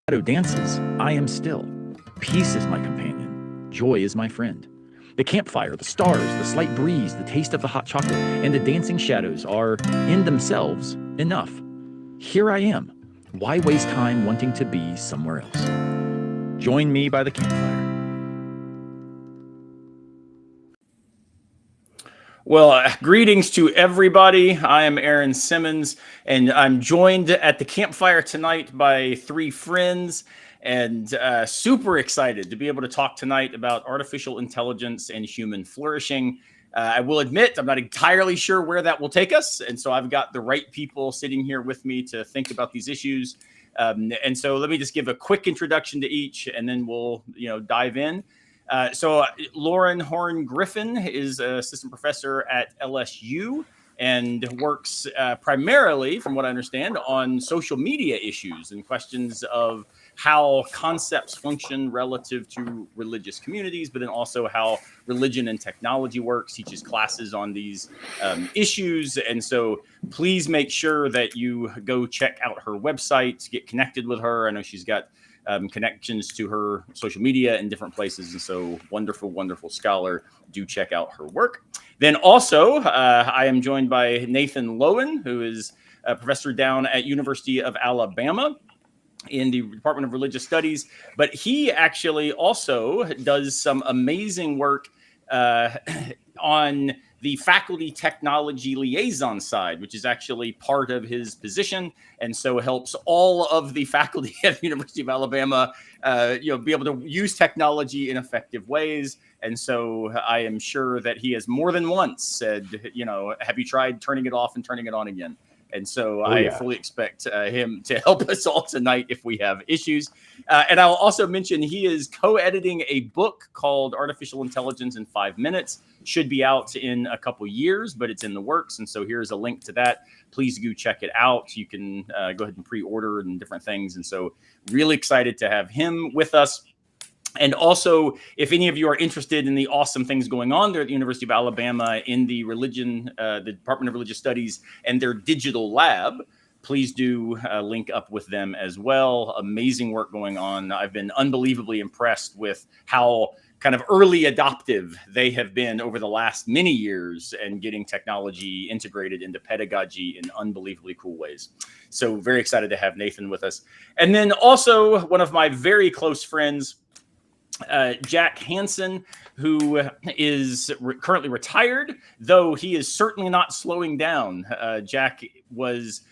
shadow dances, I am still. Peace is my companion. Joy is my friend. The campfire, the stars, the slight breeze, the taste of the hot chocolate, and the dancing shadows are, in themselves, enough. Here I am. Why waste time wanting to be somewhere else? Join me by the campfire. Well, greetings to everybody. I am Aaron Simmons, and I'm joined at the campfire tonight by three friends, and super excited to be able to talk tonight about artificial intelligence and human flourishing. I will admit I'm not entirely sure where that will take us, and so I've got the right people sitting here with me to think about these issues. And so let me just give a quick introduction to each, and then we'll dive in. So Lauren Horn Griffin is an assistant professor at LSU and works primarily, from what I understand, on social media issues and questions of how concepts function relative to religious communities, but then also how religion and technology works, teaches classes on these issues. And so please make sure that you go check out her website, get connected with her. I know she's got connections to her social media in different places. And so wonderful, wonderful scholar. Do check out her work. Then also, I am joined by Nathan Loewen, who is a professor down at University of Alabama in the Department of Religious Studies. But he actually also does some amazing work on the faculty technology liaison side, which is actually part of his position, and so helps all of the faculty at the University of Alabama, be able to use technology in effective ways. And so I am sure that he has more than once said, have you tried turning it off and turning it on again? And so I fully expect him to help us all tonight if we have issues. And I'll also mention he is co-editing a book called Artificial Intelligence in 5 Minutes. Should be out in a couple years, but it's in the works. And so here's a link to that. Please go check it out. You can go ahead and pre-order and different things. And so really excited to have him with us. And also, if any of you are interested in the awesome things going on there at the University of Alabama in the the Department of Religious Studies and their digital lab, please do link up with them as well. Amazing work going on. I've been unbelievably impressed with how kind of early adoptive they have been over the last many years and getting technology integrated into pedagogy in unbelievably cool ways. So very excited to have Nathan with us. And then also one of my very close friends, Jack Hansen, who is currently retired, though he is certainly not slowing down. Jack was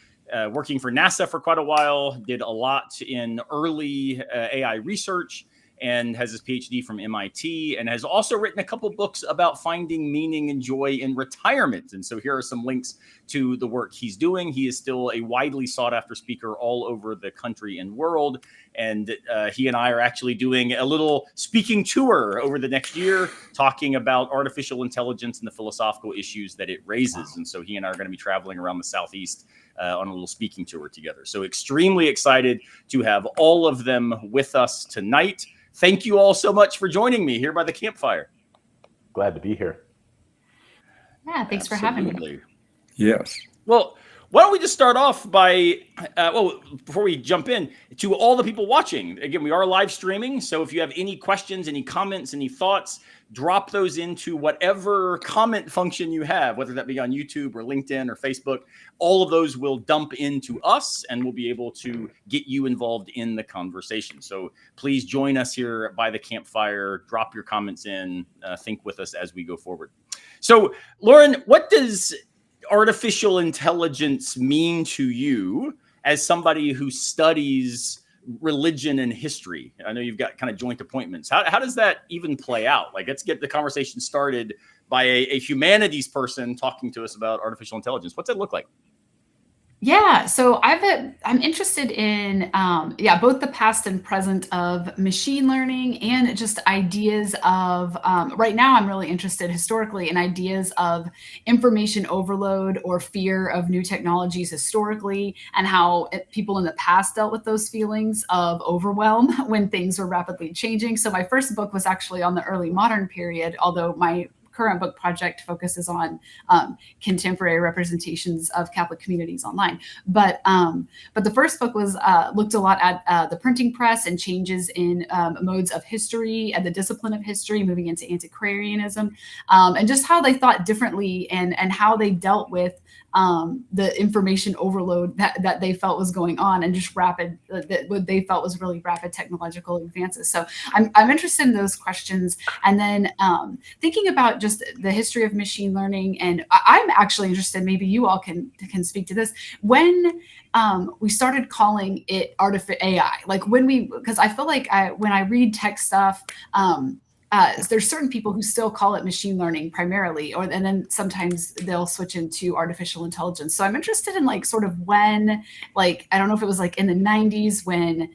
working for NASA for quite a while, did a lot in early AI research, and has his PhD from MIT, and has also written a couple books about finding meaning and joy in retirement. And so here are some links to the work he's doing. He is still a widely sought after speaker all over the country and world. And he and I are actually doing a little speaking tour over the next year, talking about artificial intelligence and the philosophical issues that it raises. And so he and I are going to be traveling around the Southeast on a little speaking tour together. So extremely excited to have all of them with us tonight. Thank you all so much for joining me here by the campfire. Glad to be here. Yeah, thanks for having me. Yes. Well, why don't we just start off by, before we jump in, to all the people watching. Again, we are live streaming, so if you have any questions, any comments, any thoughts, drop those into whatever comment function you have, whether that be on YouTube or LinkedIn or Facebook. All of those will dump into us, and we'll be able to get you involved in the conversation. So please join us here by the campfire. Drop your comments in. Think with us as we go forward. So, Lauren, what does artificial intelligence mean to you as somebody who studies religion and history? I know you've got kind of joint appointments. How does that even play out? Like, let's get the conversation started by a humanities person talking to us about artificial intelligence. What's that look like? Yeah, so I'm interested in both the past and present of machine learning and just ideas of right now I'm really interested historically in ideas of information overload or fear of new technologies historically, and how people in the past dealt with those feelings of overwhelm when things were rapidly changing. So my first book was actually on the early modern period, although my current book project focuses on contemporary representations of Catholic communities online. But the first book was looked a lot at the printing press and changes in modes of history and the discipline of history, moving into antiquarianism, and just how they thought differently and how they dealt with the information overload that they felt was going on, and just rapid, what they felt was really rapid technological advances. So I'm interested in those questions. And then thinking about just the history of machine learning, and I'm actually interested, maybe you all can speak to this, when we started calling it AI, like because I feel like when I read tech stuff, there's certain people who still call it machine learning primarily, and then sometimes they'll switch into artificial intelligence. So I'm interested in like sort of when, like, I don't know if it was like in the 90s when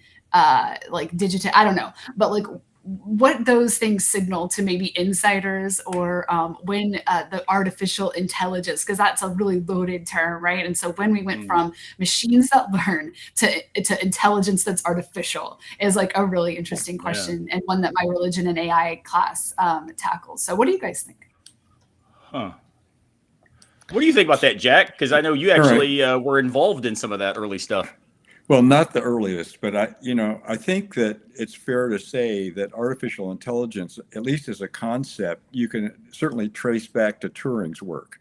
like digital, I don't know, but like what those things signal to maybe insiders, or when the artificial intelligence, because that's a really loaded term, right? And so when we went from machines that learn to intelligence that's artificial is like a really interesting question, and one that my religion and AI class tackles. So what do you guys think? What do you think about that, Jack? Because I know you actually were involved in some of that early stuff. Well, not the earliest, but I think that it's fair to say that artificial intelligence, at least as a concept, you can certainly trace back to Turing's work.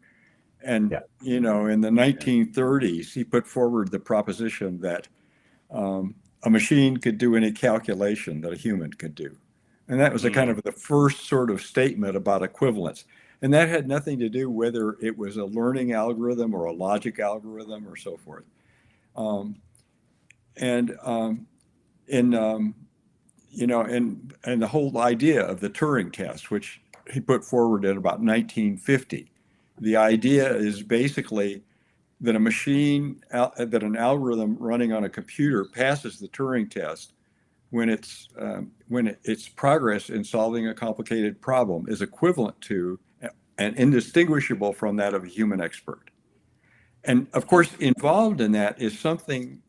And, in the 1930s, he put forward the proposition that a machine could do any calculation that a human could do. And that was a kind of the first sort of statement about equivalence. And that had nothing to do whether it was a learning algorithm or a logic algorithm or so forth. And the whole idea of the Turing test, which he put forward in about 1950, the idea is basically that that an algorithm running on a computer passes the Turing test when its progress in solving a complicated problem is equivalent to and indistinguishable from that of a human expert. And of course, involved in that is something.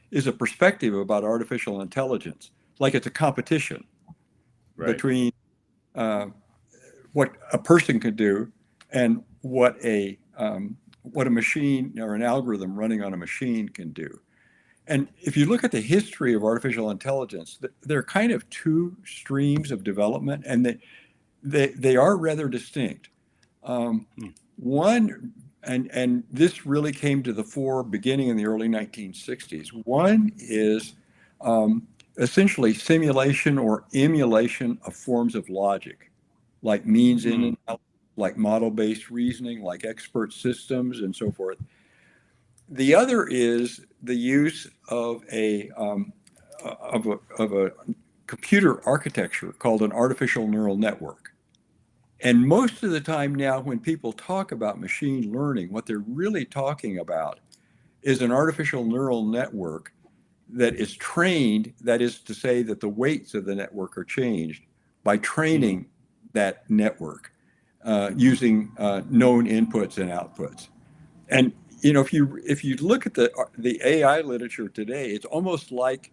Is a perspective about artificial intelligence, like it's a competition between what a person could do and what a machine or an algorithm running on a machine can do. And if you look at the history of artificial intelligence, there are kind of two streams of development, and they are rather distinct. One, and this really came to the fore beginning in the early 1960s. One is essentially simulation or emulation of forms of logic, like means in and out, like model-based reasoning, like expert systems, and so forth. The other is the use of a computer architecture called an artificial neural network. And most of the time now, when people talk about machine learning, what they're really talking about is an artificial neural network that is trained, that is to say that the weights of the network are changed by training that network using known inputs and outputs. And if you look at the AI literature today, it's almost like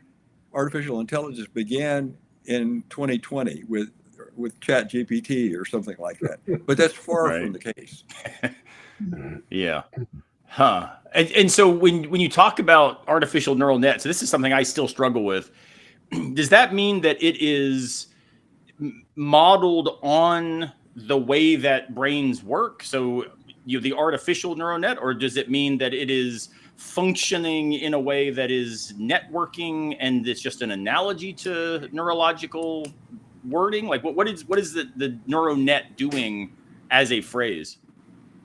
artificial intelligence began in 2020 with ChatGPT or something like that. But that's far from the case. And so when you talk about artificial neural nets, so this is something I still struggle with. Does that mean that it is modeled on the way that brains work? So the artificial neural net, or does it mean that it is functioning in a way that is networking and it's just an analogy to neurological wording? Like what is the neural net doing as a phrase?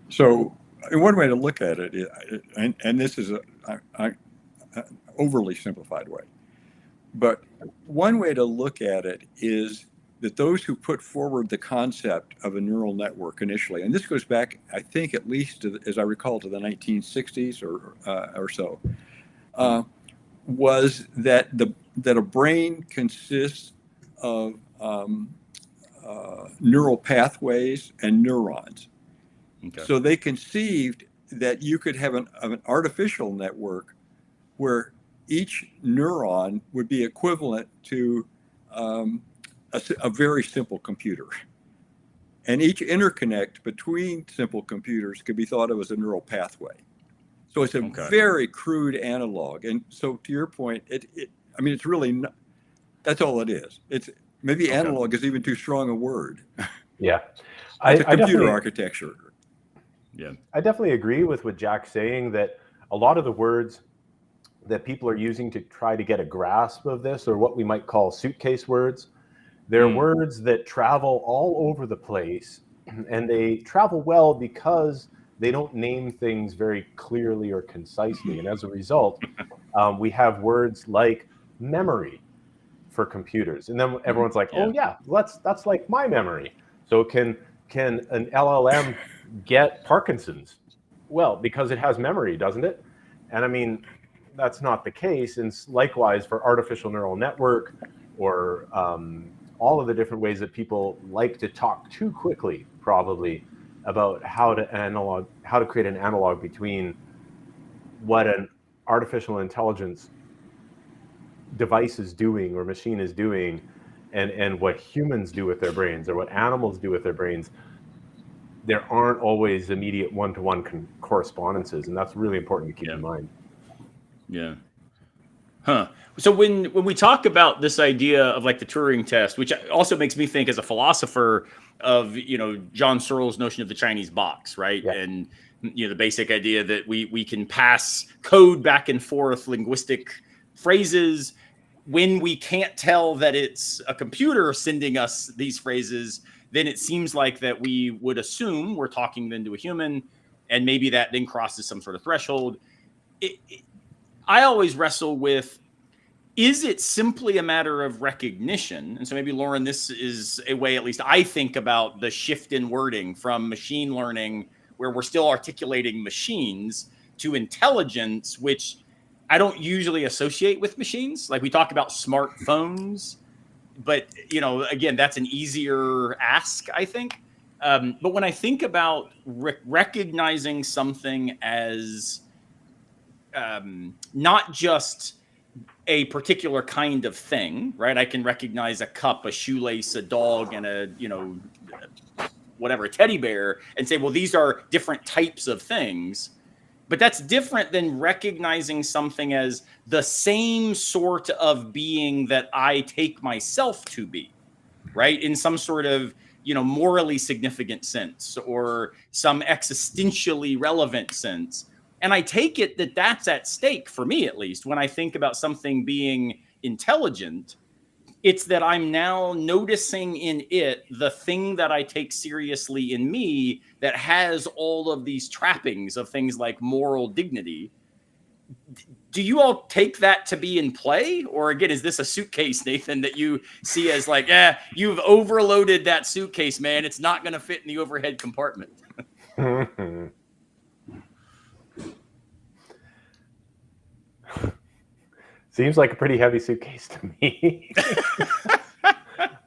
So one way to look at it, and this is an overly simplified way, but one way to look at it is that those who put forward the concept of a neural network initially, and this goes back, I think, at least as I recall, to the 1960s or so, was that a brain consists of neural pathways and neurons. Okay. So they conceived that you could have an artificial network where each neuron would be equivalent to a very simple computer. And each interconnect between simple computers could be thought of as a neural pathway. So it's a very crude analog. And so to your point, I mean, it's really not, that's all it is. It's maybe analog is even too strong a word. Yeah. It's a computer architecture. Yeah. I definitely agree with what Jack's saying, that a lot of the words that people are using to try to get a grasp of this, or what we might call suitcase words, they're words that travel all over the place, and they travel well because they don't name things very clearly or concisely. And as a result, we have words like memory for computers. And then everyone's like, oh yeah, that's like my memory. So can an LLM get Parkinson's? Well, because it has memory, doesn't it? And I mean, that's not the case. And likewise for artificial neural network, or all of the different ways that people like to talk too quickly, probably, about how to create an analog between what an artificial intelligence device is doing or machine is doing, and what humans do with their brains, or what animals do with their brains. There aren't always immediate one-to-one correspondences, and that's really important to keep in mind. Yeah. Huh. So when we talk about this idea of like the Turing test, which also makes me think as a philosopher of, John Searle's notion of the Chinese box, right? Yeah. And, the basic idea that we can pass code back and forth, linguistic phrases. When we can't tell that it's a computer sending us these phrases, then it seems like that we would assume we're talking then to a human, and maybe that then crosses some sort of threshold. I always wrestle with, is it simply a matter of recognition? And so maybe, Lauren, this is a way, at least I think about the shift in wording from machine learning, where we're still articulating machines, to intelligence, which I don't usually associate with machines. Like we talk about smartphones, but, again, that's an easier ask, I think. But when I think about recognizing something as not just a particular kind of thing, right? I can recognize a cup, a shoelace, a dog, and a teddy bear, and say, well, these are different types of things. But that's different than recognizing something as the same sort of being that I take myself to be, right? In some sort of, morally significant sense, or some existentially relevant sense. And I take it that that's at stake, for me at least, when I think about something being intelligent. It's that I'm now noticing in it the thing that I take seriously in me, that has all of these trappings of things like moral dignity. Do you all take that to be in play? Or again, is this a suitcase, Nathan, that you see as like, you've overloaded that suitcase, man. It's not going to fit in the overhead compartment. Seems like a pretty heavy suitcase to me.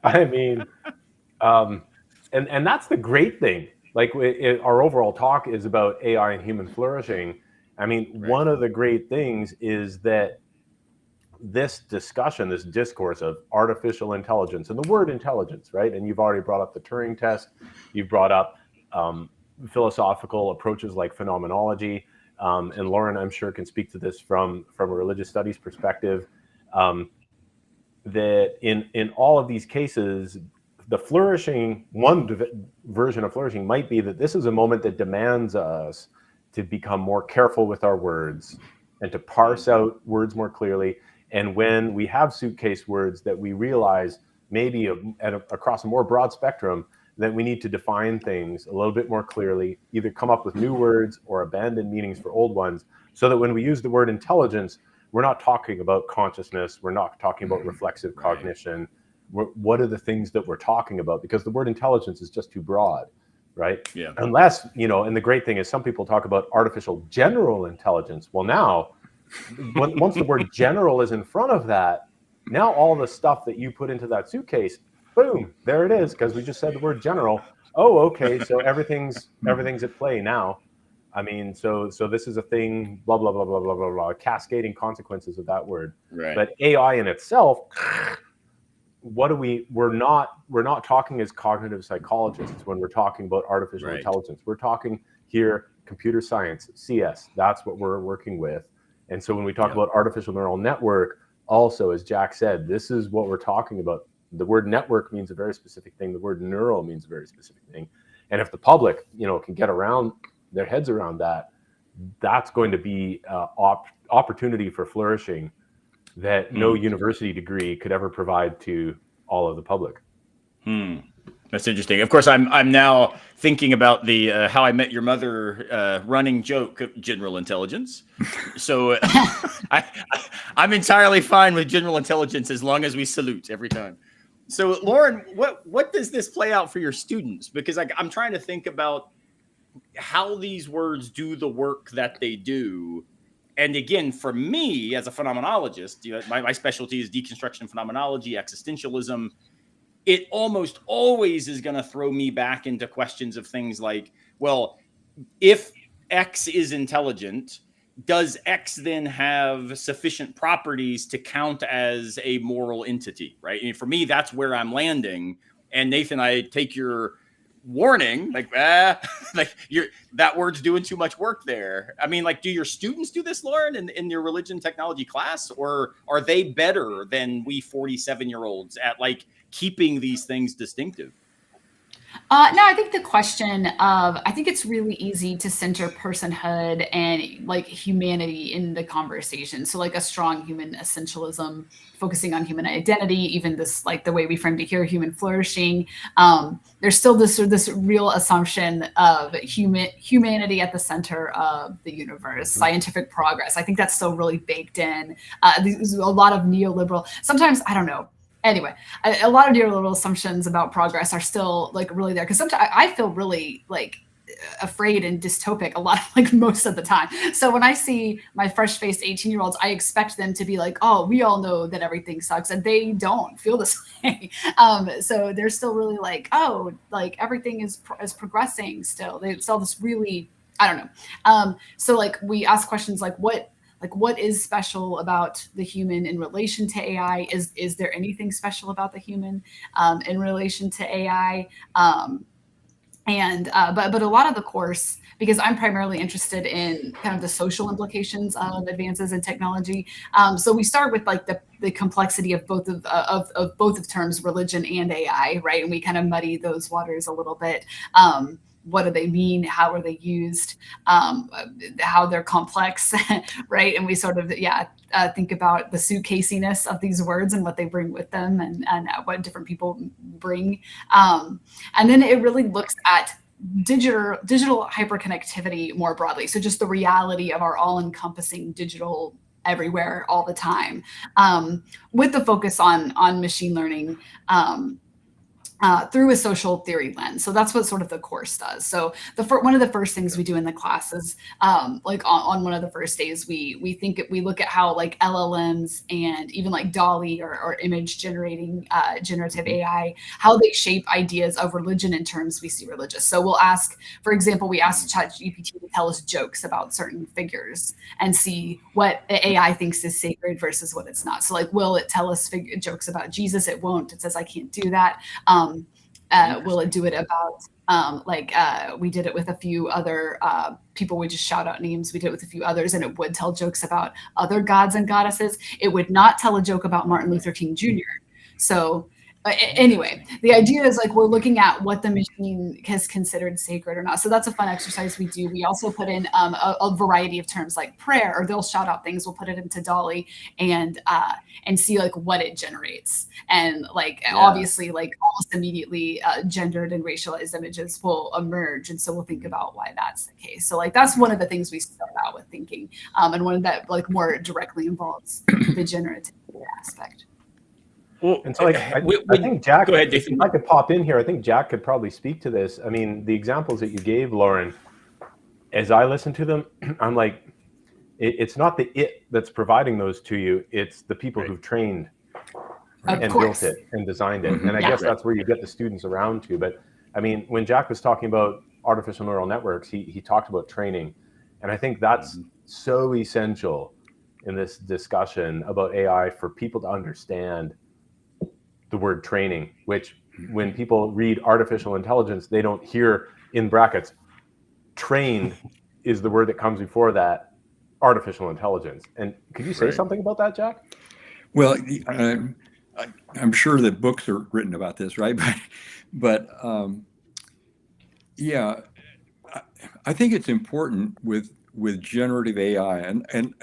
I mean, and that's the great thing. Like our overall talk is about AI and human flourishing. I mean, one of the great things is that this discussion, this discourse of artificial intelligence, and the word intelligence, right? And you've already brought up the Turing test. You've brought up philosophical approaches like phenomenology. And Lauren, I'm sure, can speak to this from a religious studies perspective, that in all of these cases, the flourishing, version of flourishing might be that this is a moment that demands us to become more careful with our words and to parse out words more clearly. And when we have suitcase words, that we realize maybe across a more broad spectrum, that we need to define things a little bit more clearly, either come up with new words or abandon meanings for old ones, so that when we use the word intelligence, we're not talking about consciousness, we're not talking about reflexive cognition. What are the things that we're talking about? Because the word intelligence is just too broad, right? Yeah. Unless, and the great thing is some people talk about artificial general intelligence. Well, now, once the word general is in front of that, now all the stuff that you put into that suitcase, boom, there it is, because we just said the word general. Oh, okay, so everything's at play now. I mean, so this is a thing, blah, blah, blah, blah, blah, blah, blah, cascading consequences of that word. Right. But AI in itself, we're not talking as cognitive psychologists when we're talking about artificial intelligence. We're talking here computer science, CS. That's what we're working with. And so when we talk about artificial neural network, also, as Jack said, this is what we're talking about. The word network means a very specific thing. The word neural means a very specific thing. And if the public, can get around their heads around that, that's going to be opportunity for flourishing that no university degree could ever provide to all of the public. That's interesting. Of course, I'm now thinking about the How I Met Your Mother running joke of general intelligence. So I'm entirely fine with general intelligence as long as we salute every time. So Lauren, what does this play out for your students? Because I'm trying to think about how these words do the work that they do. And again, for me as a phenomenologist, my specialty is deconstruction phenomenology, existentialism. It almost always is going to throw me back into questions of things like, well, if X is intelligent, does X then have sufficient properties to count as a moral entity, right? And for me, that's where I'm landing. And Nathan, I take your warning, that word's doing too much work there. I mean, do your students do this, Lauren, in your religion technology class, or are they better than we 47-year-olds at keeping these things distinctive? No, I think the question of, I think it's really easy to center personhood and humanity in the conversation. So a strong human essentialism, focusing on human identity, even this, the way we framed it here, human flourishing. There's still this real assumption of humanity at the center of the universe, scientific progress. I think that's still really baked in. There's a lot of neoliberal, sometimes, I don't know. Anyway, a lot of neoliberal assumptions about progress are still really there, because sometimes I feel really afraid and dystopic a lot, most of the time. So when I see my fresh-faced 18-year-olds, I expect them to be oh, we all know that everything sucks, and they don't feel this way. So they're still really everything is progressing still. They still this really, I don't know. So we ask questions what is special about the human in relation to AI? Is there anything special about the human in relation to AI? But a lot of the course, because I'm primarily interested in kind of the social implications of advances in technology. So we start with the complexity of both of terms, religion and AI, right? And we kind of muddy those waters a little bit. What do they mean? How are they used? How they're complex, right? And we sort of, think about the suitcasiness of these words and what they bring with them, and what different people bring. And then it really looks at digital hyperconnectivity more broadly. So just the reality of our all-encompassing digital everywhere all the time, with the focus on machine learning, through a social theory lens. So that's what sort of the course does. So one of the first things we do in the class is, on one of the first days, we look at how LLMs and even DALL-E or image generating generative AI, how they shape ideas of religion in terms we see religious. So we'll ask, for example, we asked ChatGPT to tell us jokes about certain figures and see what AI thinks is sacred versus what it's not. So will it tell us jokes about Jesus? It won't. It says I can't do that. Will it do it about, we did it with a few other people, we just shout out names. We did it with a few others, and it would tell jokes about other gods and goddesses. It would not tell a joke about Martin Luther King Jr. So anyway, the idea is we're looking at what the machine has considered sacred or not. So that's a fun exercise we do. We also put in a variety of terms like prayer, or they'll shout out things. We'll put it into DALL-E and see what it generates. And obviously almost immediately gendered and racialized images will emerge. And so we'll think about why that's the case. So that's one of the things we start out with thinking, and one that more directly involves the generative aspect. Well, and so I think Jack, go ahead, if I could pop in here, I think Jack could probably speak to this. I mean, the examples that you gave, Lauren, as I listen to them, I'm it's not the it that's providing those to you, it's the people who've trained and built it and designed it. And I guess that's where you get the students around to. But I mean, when Jack was talking about artificial neural networks, he talked about training. And I think that's so essential in this discussion about AI for people to understand the word training, which when people read artificial intelligence, they don't hear in brackets, trained is the word that comes before that, artificial intelligence. And could you say something about that, Jack? Well, I'm sure that books are written about this, right? But yeah, I think it's important with generative AI, and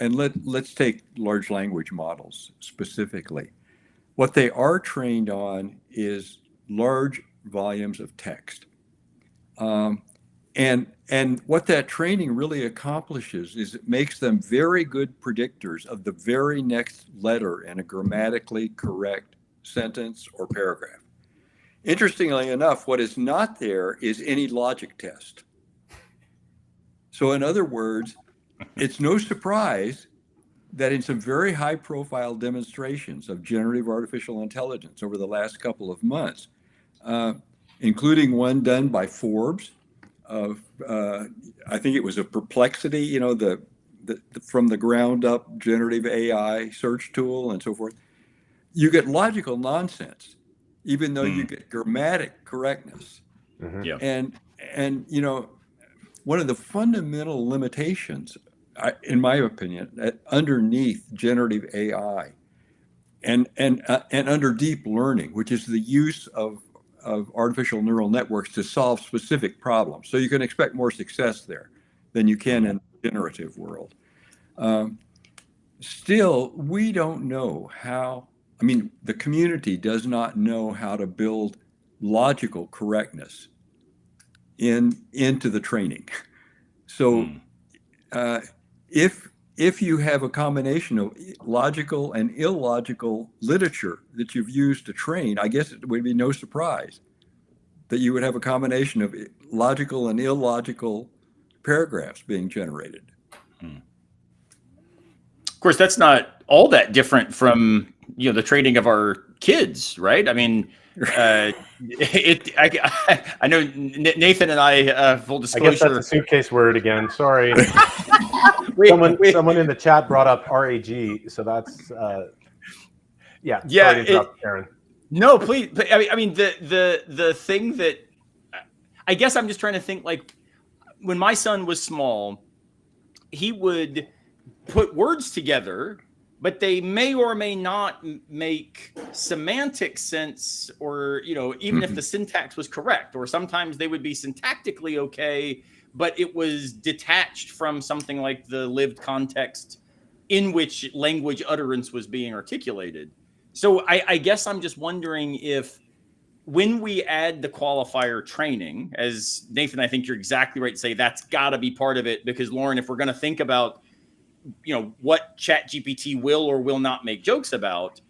let's take large language models specifically. What they are trained on is large volumes of text. And what that training really accomplishes is it makes them very good predictors of the very next letter in a grammatically correct sentence or paragraph. Interestingly enough, what is not there is any logic test. So in other words, it's no surprise that in some very high profile demonstrations of generative artificial intelligence over the last couple of months, including one done by Forbes, of I think it was a Perplexity, you know, the from the ground up generative AI search tool and so forth. You get logical nonsense, even though you get grammatic correctness. Yeah. And you know, one of the fundamental limitations, in my opinion, underneath generative AI and under deep learning, which is the use of artificial neural networks to solve specific problems. So you can expect more success there than you can in the generative world. Still, we don't know how, I mean, the community does not know how to build logical correctness into the training. So if you have a combination of logical and illogical literature that you've used to train, I guess it would be no surprise that you would have a combination of logical and illogical paragraphs being generated. Of course, that's not all that different from, you know, the training of our kids, right? I mean, I know Nathan and I, full disclosure. I guess that's a suitcase word again. Sorry. Someone in the chat brought up RAG, so that's yeah. Sorry to interrupt, Aaron. No, please. I mean, the thing that I guess I'm just trying to think, like, when my son was small, he would put words together, but they may or may not make semantic sense, or, you know, even if the syntax was correct, or sometimes they would be syntactically okay, but it was detached from something like the lived context in which language utterance was being articulated. So I guess I'm just wondering if, when we add the qualifier training, as Nathan, I think you're exactly right to say that's got to be part of it, because Lauren, if we're going to think about, you know, what ChatGPT will or will not make jokes about,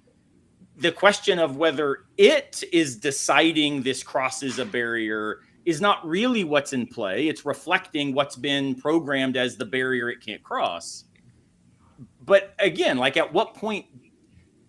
the question of whether it is deciding this crosses a barrier is not really what's in play. It's reflecting what's been programmed as the barrier it can't cross. But again, like, at what point,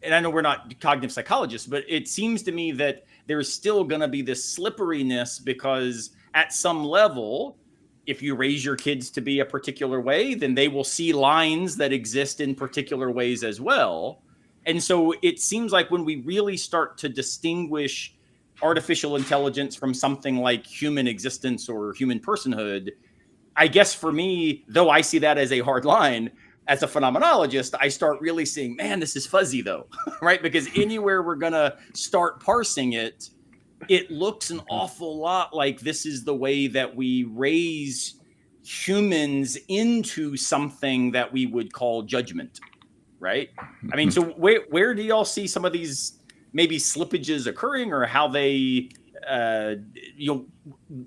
and I know we're not cognitive psychologists, but it seems to me that there's still going to be this slipperiness, because at some level, if you raise your kids to be a particular way, then they will see lines that exist in particular ways as well. And so it seems like when we really start to distinguish artificial intelligence from something like human existence or human personhood, I guess for me, though I see that as a hard line, as a phenomenologist, I start really seeing, man, this is fuzzy though, right? Because anywhere we're going to start parsing it, it looks an awful lot like this is the way that we raise humans into something that we would call judgment, right? I mean, so where do y'all see some of these maybe slippages occurring, or how they, you know,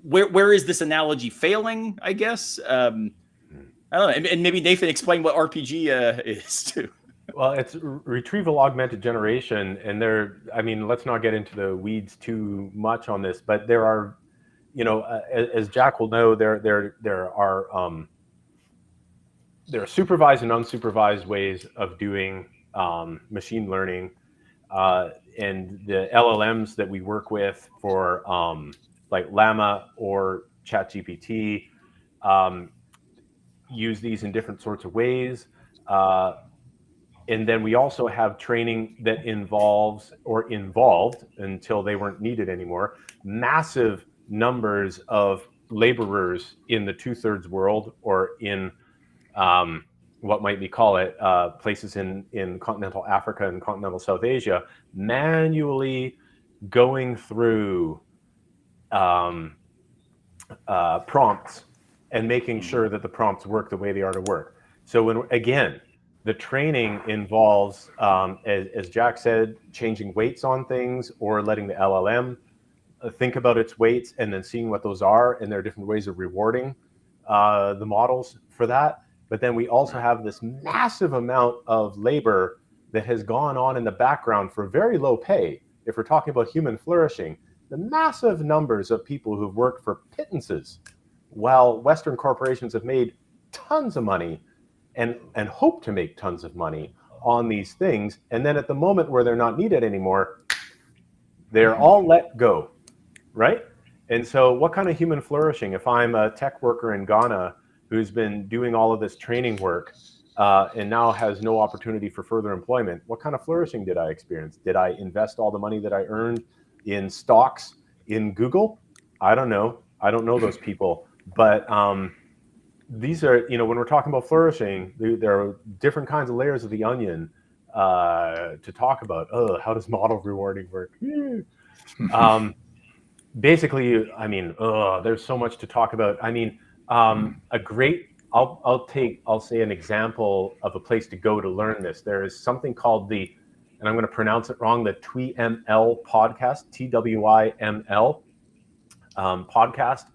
where is this analogy failing, I guess? I don't know. And maybe Nathan, explain what RPG is too. Well, it's retrieval augmented generation, and I mean, let's not get into the weeds too much on this, but there are, you know, as Jack will know, there are supervised and unsupervised ways of doing machine learning, and the LLMs that we work with for like Llama or ChatGPT use these in different sorts of ways. And then we also have training that involved until they weren't needed anymore, massive numbers of laborers in the 2/3 world, or in what might we call it, places in continental Africa and continental South Asia, manually going through prompts and making sure that the prompts work the way they are to work. So when, again, the training involves, as Jack said, changing weights on things, or letting the LLM think about its weights and then seeing what those are. And there are different ways of rewarding the models for that. But then we also have this massive amount of labor that has gone on in the background for very low pay. If we're talking about human flourishing, the massive numbers of people who've worked for pittances, while Western corporations have made tons of money and hope to make tons of money on these things. And then at the moment where they're not needed anymore, they're all let go, right? And so what kind of human flourishing, if I'm a tech worker in Ghana who's been doing all of this training work and now has no opportunity for further employment, what kind of flourishing did I experience? Did I invest all the money that I earned in stocks in Google? I don't know. I don't know those people. But these are, when we're talking about flourishing, there are different kinds of layers of the onion to talk about. How does model rewarding work? Basically, there's so much to talk about. I'll say an example of a place to go to learn this. There is something called and I'm going to pronounce it wrong, the TWIML podcast, TWIML podcast,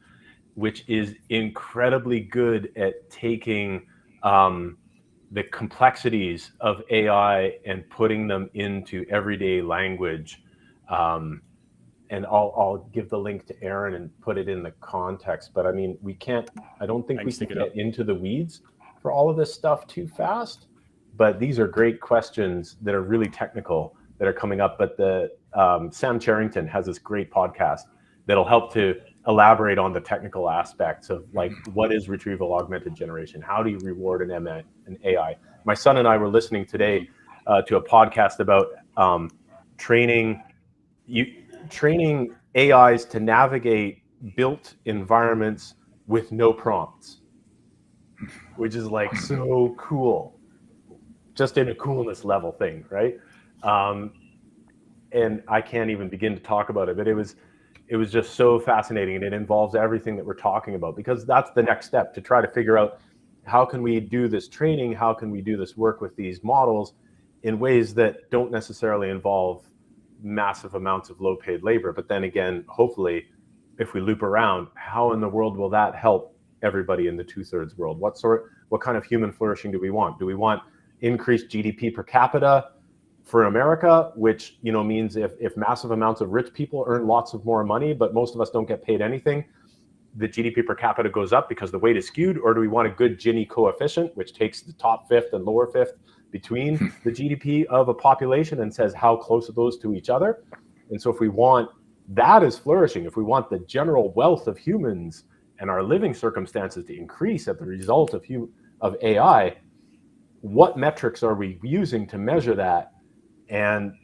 which is incredibly good at taking the complexities of AI and putting them into everyday language. And I'll give the link to Aaron and put it in the context. But I don't think we can get into the weeds for all of this stuff too fast. But these are great questions that are really technical that are coming up. But Sam Charrington has this great podcast that'll help to elaborate on the technical aspects of, like, what is retrieval augmented generation? How do you reward an AI? My son and I were listening today to a podcast about training AIs to navigate built environments with no prompts, which is like so cool, just in a coolness level thing, right? And I can't even begin to talk about it, but it was just so fascinating, and it involves everything that we're talking about, because that's the next step, to try to figure out how can we do this training, how can we do this work with these models in ways that don't necessarily involve massive amounts of low-paid labor. But then again, hopefully, if we loop around, how in the world will that help everybody in the 2/3 world? What kind of human flourishing do we want? Do we want increased GDP per capita for America, which means if massive amounts of rich people earn lots of more money, but most of us don't get paid anything, the GDP per capita goes up because the weight is skewed? Or do we want a good Gini coefficient, which takes the top fifth and lower fifth between the GDP of a population and says how close are those to each other? And so if we want that as flourishing, if we want the general wealth of humans and our living circumstances to increase as the result of AI, what metrics are we using to measure that? And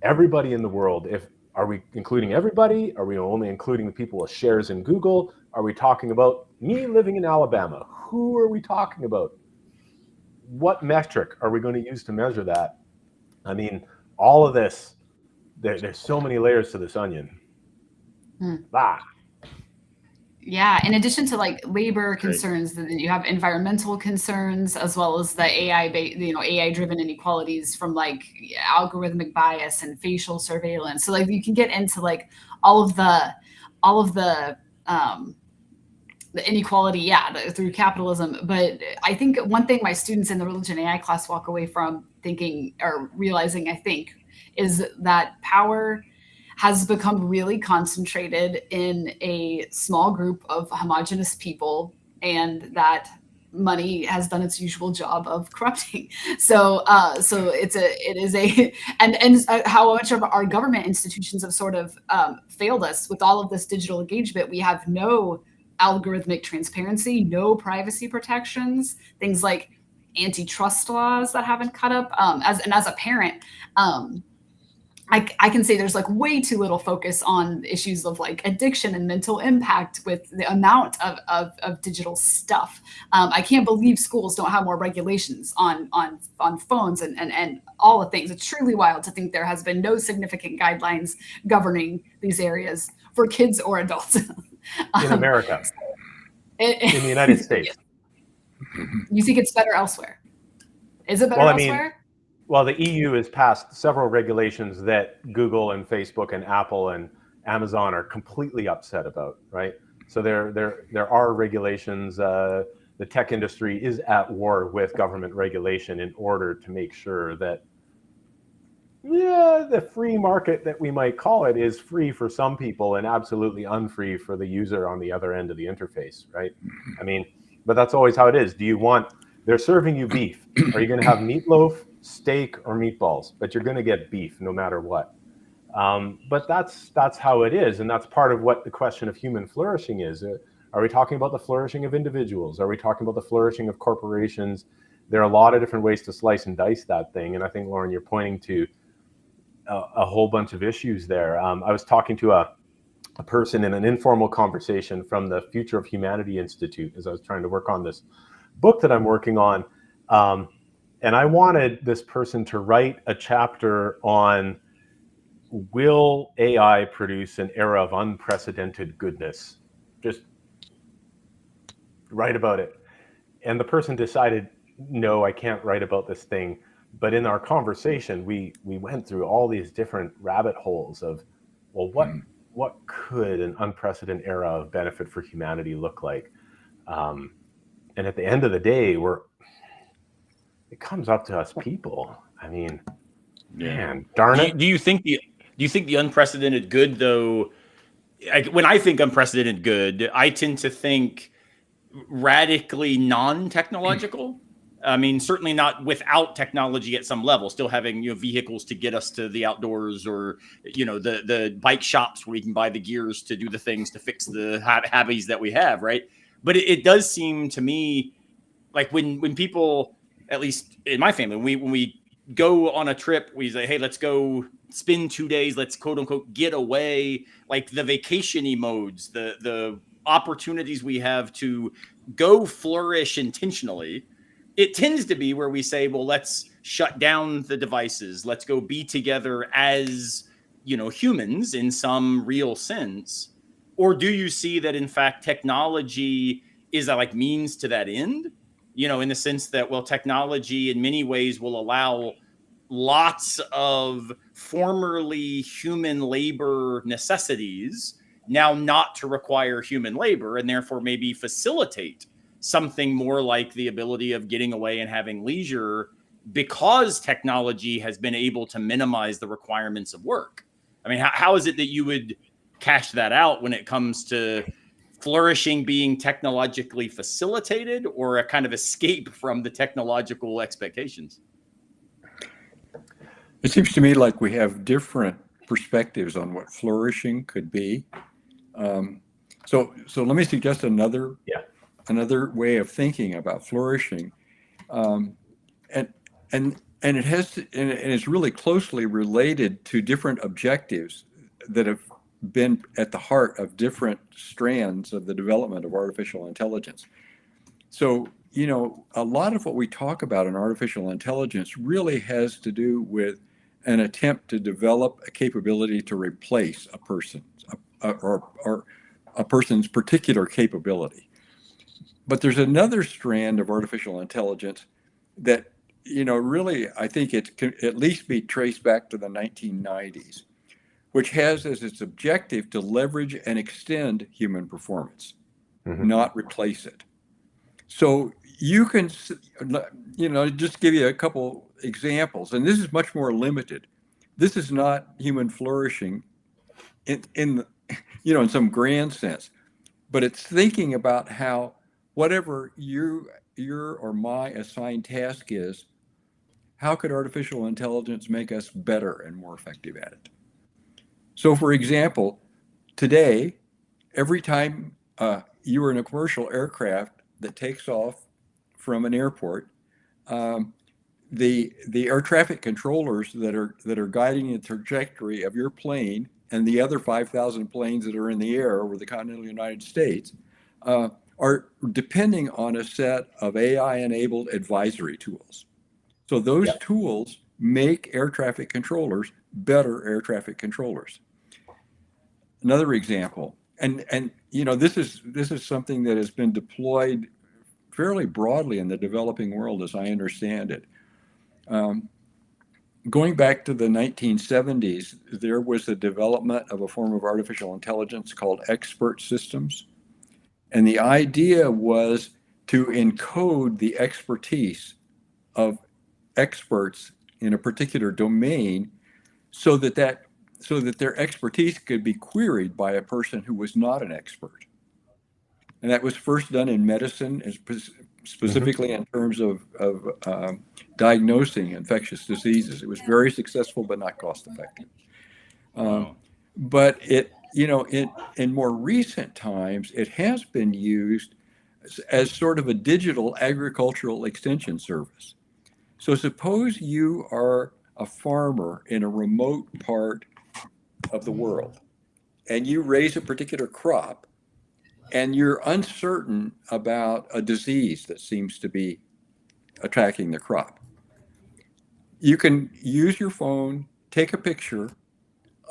everybody in the world, are we including everybody? Are we only including the people with shares in Google? Are we talking about me living in Alabama? Who are we talking about? What metric are we going to use to measure that? All of this, there's so many layers to this onion. Yeah, in addition to like labor concerns, then you have environmental concerns, as well as the AI-driven inequalities from like algorithmic bias and facial surveillance. So like you can get into like all of the inequality, through capitalism. But I think one thing my students in the religion AI class walk away from thinking or realizing, I think, is that power has become really concentrated in a small group of homogenous people, and that money has done its usual job of corrupting. So how much of our government institutions have sort of failed us with all of this digital engagement. We have no algorithmic transparency, no privacy protections, things like antitrust laws that haven't caught up. As a parent, I can say there's like way too little focus on issues of like addiction and mental impact with the amount of digital stuff. I can't believe schools don't have more regulations on phones and all the things. It's truly wild to think there has been no significant guidelines governing these areas for kids or adults. In America, in the United States. You think it's better elsewhere? Is it better elsewhere? Well, the EU has passed several regulations that Google and Facebook and Apple and Amazon are completely upset about, right? So there are regulations. The tech industry is at war with government regulation in order to make sure that, the free market that we might call it is free for some people and absolutely unfree for the user on the other end of the interface, right? I mean, but that's always how it is. They're serving you beef. Are you going to have meatloaf, steak, or meatballs? But you're going to get beef no matter what. But that's how it is, and that's part of what the question of human flourishing is. Are we talking about the flourishing of individuals? Are we talking about the flourishing of corporations? There are a lot of different ways to slice and dice that thing, and I think, Lauren, you're pointing to a whole bunch of issues there. I was talking to a person in an informal conversation from the Future of Humanity Institute as I was trying to work on this book that I'm working on. And I wanted this person to write a chapter on, will AI produce an era of unprecedented goodness? Just write about it. And the person decided, no, I can't write about this thing. But in our conversation, we went through all these different rabbit holes of, well, what could an unprecedented era of benefit for humanity look like? And at the end of the day, it comes up to us people. I mean, man, darn it. Do you think the unprecedented good, though? When I think unprecedented good, I tend to think radically non-technological. I mean, certainly not without technology at some level, still having, vehicles to get us to the outdoors, or, the bike shops where we can buy the gears to do the things to fix the hobbies that we have, right? But it does seem to me like when people, at least in my family, when we go on a trip, we say, hey, let's go spend 2 days, let's quote unquote get away, like the vacation-y modes, the opportunities we have to go flourish intentionally. It tends to be where we say, well, let's shut down the devices. Let's go be together as, humans in some real sense. Or do you see that, in fact, technology is a means to that end? In the sense that, well, technology in many ways will allow lots of formerly human labor necessities now not to require human labor, and therefore maybe facilitate something more like the ability of getting away and having leisure, because technology has been able to minimize the requirements of work. I mean, how is it that you would cash that out when it comes to flourishing being technologically facilitated, or a kind of escape from the technological expectations? It seems to me like we have different perspectives on what flourishing could be. So let me suggest another way of thinking about flourishing, and it has to, and it's really closely related to different objectives that have been at the heart of different strands of the development of artificial intelligence. So, a lot of what we talk about in artificial intelligence really has to do with an attempt to develop a capability to replace a person or a person's particular capability. But there's another strand of artificial intelligence that, really, I think it can at least be traced back to the 1990s, which has as its objective to leverage and extend human performance, not replace it. So you can, just give you a couple examples, and this is much more limited. This is not human flourishing in some grand sense, but it's thinking about how whatever your or my assigned task is, how could artificial intelligence make us better and more effective at it? So, for example, today, every time you are in a commercial aircraft that takes off from an airport, the air traffic controllers that are guiding the trajectory of your plane and the other 5,000 planes that are in the air over the continental United States are depending on a set of AI-enabled advisory tools. So those tools make air traffic controllers better air traffic controllers. Another example, and this is something that has been deployed fairly broadly in the developing world, as I understand it. Going back to the 1970s, there was the development of a form of artificial intelligence called expert systems. And the idea was to encode the expertise of experts in a particular domain so that their expertise could be queried by a person who was not an expert. And that was first done in medicine, specifically in terms of diagnosing infectious diseases. It was very successful, but not cost effective. But in more recent times, it has been used as sort of a digital agricultural extension service. So suppose you are a farmer in a remote part of the world, and you raise a particular crop, and you're uncertain about a disease that seems to be attacking the crop. You can use your phone, take a picture,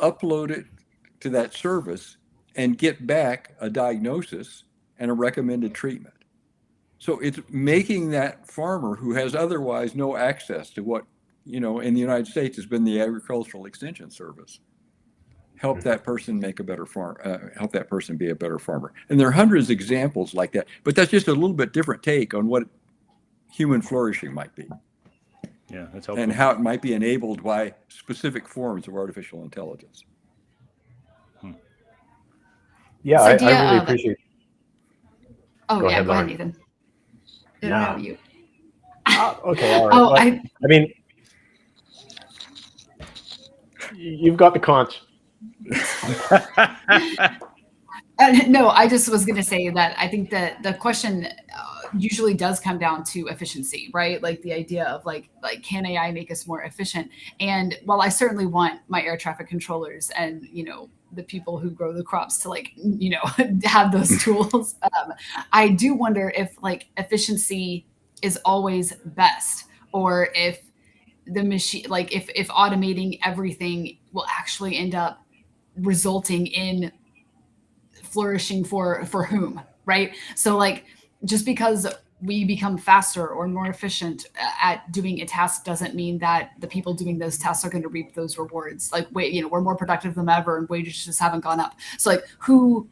upload it to that service, and get back a diagnosis and a recommended treatment. So it's making that farmer who has otherwise no access to what, in the United States has been the Agricultural Extension Service, help that person make a better help that person be a better farmer. And there are hundreds of examples like that, but that's just a little bit different take on what human flourishing might be. Yeah, that's helpful. And how it might be enabled by specific forms of artificial intelligence. Yeah, I really appreciate. Oh, go ahead, Nathan. Yeah. You. Okay, all right. Oh, well, I mean, you've got the conch. No, I just was going to say that I think that the question usually does come down to efficiency, right? Like the idea of like can AI make us more efficient? And while I certainly want my air traffic controllers and the people who grow the crops to have those tools, I do wonder if efficiency is always best, or if the machine, if automating everything will actually end up resulting in flourishing for whom, right? So just because we become faster or more efficient at doing a task doesn't mean that the people doing those tasks are going to reap those rewards. We're more productive than ever and wages just haven't gone up. So who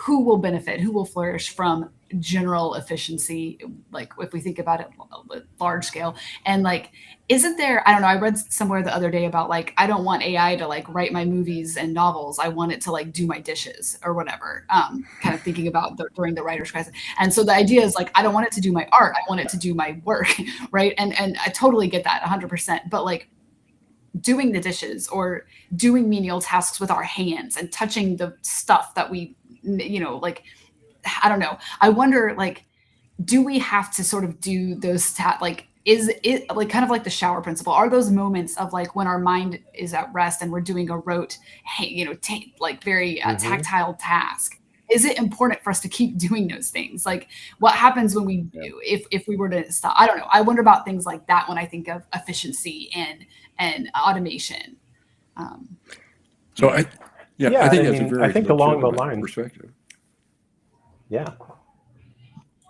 will benefit, who will flourish from general efficiency, if we think about it large scale? And isn't there, I don't know, I read somewhere the other day about I don't want AI to write my movies and novels. I want it to do my dishes or whatever, kind of thinking about during the writer's crisis. And so the idea is I don't want it to do my art. I want it to do my work, right? And I totally get that 100%. But doing the dishes or doing menial tasks with our hands and touching the stuff that we, I don't know. I wonder, do we have to sort of do those is it kind of like the shower principle? Are those moments of when our mind is at rest and we're doing a rote, very tactile task? Is it important for us to keep doing those things? What happens when we do, if we were to stop? I don't know. I wonder about things like that when I think of efficiency and automation. I think that's a very along the line perspective. Yeah.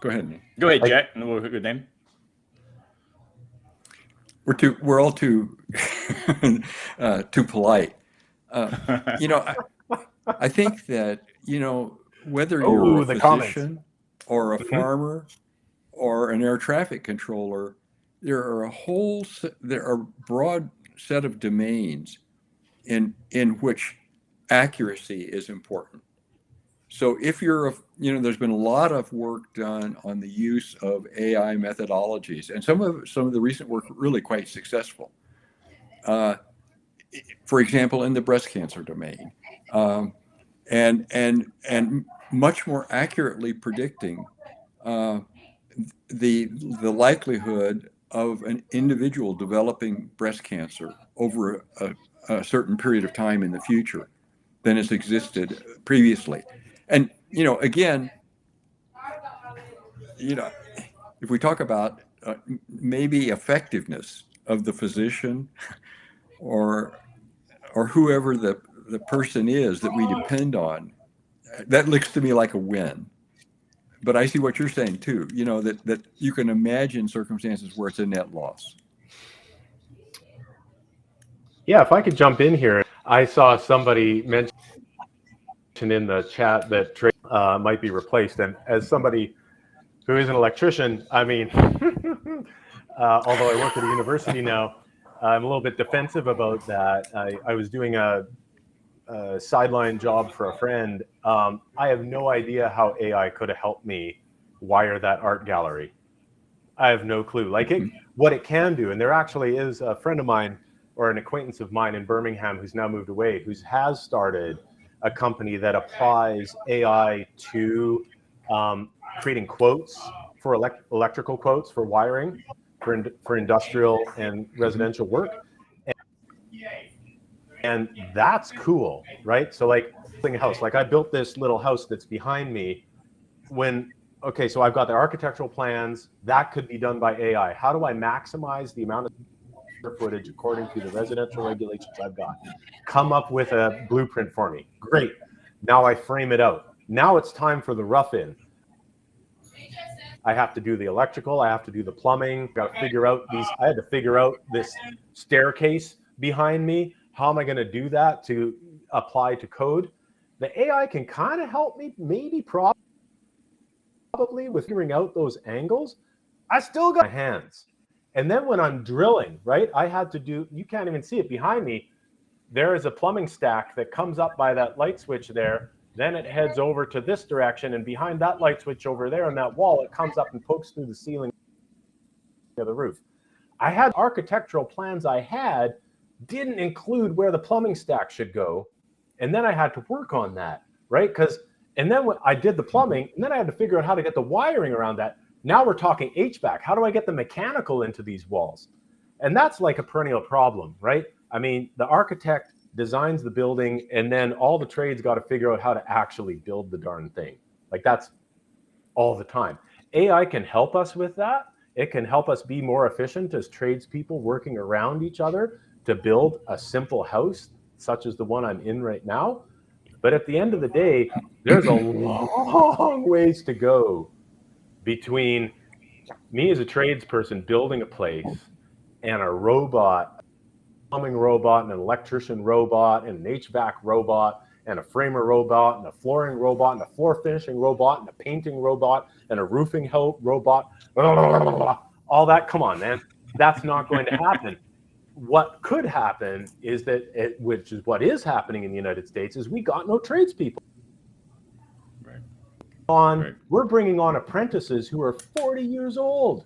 Go ahead, Nate. Go ahead, Jack. Good name. We're all too too polite. I think that whether you're a physician or a farmer or an air traffic controller, there are a broad set of domains in which accuracy is important. So if you're there's been a lot of work done on the use of AI methodologies, and some of the recent work really quite successful. For example, in the breast cancer domain, and much more accurately predicting the likelihood of an individual developing breast cancer over a certain period of time in the future than has existed previously. And, again, if we talk about maybe effectiveness of the physician or whoever the person is that we depend on, that looks to me like a win. But I see what you're saying too, that you can imagine circumstances where it's a net loss. Yeah, if I could jump in here, I saw somebody mention in the chat that trade might be replaced. And as somebody who is an electrician, I mean, although I work at a university now, I'm a little bit defensive about that. I was doing a sideline job for a friend. I have no idea how AI could have helped me wire that art gallery. I have no clue. What it can do, and there actually is a friend of mine or an acquaintance of mine in Birmingham who's now moved away, who has started a company that applies AI to creating quotes for electrical quotes for wiring for industrial and residential work. And that's cool, right? So building a house, I built this little house that's behind me. So I've got the architectural plans that could be done by AI. How do I maximize the amount of square footage according to the residential regulations I've got? Come up with a blueprint for me. Great. Now I frame it out. Now it's time for the rough in. I have to do the electrical. I have to do the plumbing. Got to figure out I had to figure out this staircase behind me. How am I going to do that to apply to code? The AI can kind of help me, maybe probably with figuring out those angles. I still got my hands. And then when I'm drilling, right, I had to do, you can't even see it behind me. There is a plumbing stack that comes up by that light switch there. Then it heads over to this direction, and behind that light switch over there on that wall, it comes up and pokes through the ceiling of the roof. I had architectural plans didn't include where the plumbing stack should go. And then I had to work on that, right? And then when I did the plumbing, and then I had to figure out how to get the wiring around that. Now we're talking HVAC. How do I get the mechanical into these walls? And that's like a perennial problem, right? I mean, the architect designs the building, and then all the trades got to figure out how to actually build the darn thing. That's all the time. AI can help us with that. It can help us be more efficient as tradespeople working around each other to build a simple house, such as the one I'm in right now. But at the end of the day, there's a long ways to go between me as a tradesperson building a place and a robot, a plumbing robot, and an electrician robot, and an HVAC robot, and a framer robot, and a flooring robot, and a floor finishing robot, and a painting robot, and a roofing robot. All that, come on, man. That's not going to happen. What could happen is that, which is what is happening in the United States, is we got no tradespeople. We're bringing on apprentices who are 40 years old.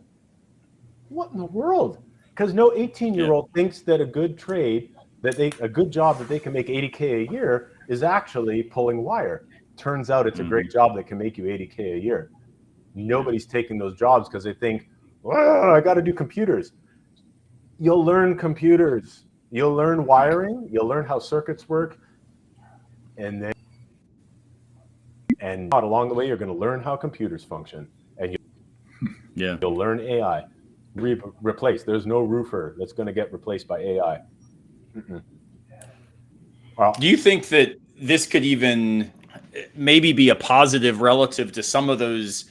What in the world? Because no 18-year-old thinks that a good trade, a good job that they can make $80K a year is actually pulling wire. Turns out it's a great job that can make you $80K a year. Nobody's taking those jobs because they think, I got to do computers. You'll learn computers. You'll learn wiring. You'll learn how circuits work. And along the way, you're going to learn how computers function. And you'll learn AI. Replace. There's no roofer that's going to get replaced by AI. Do you think that this could even maybe be a positive relative to some of those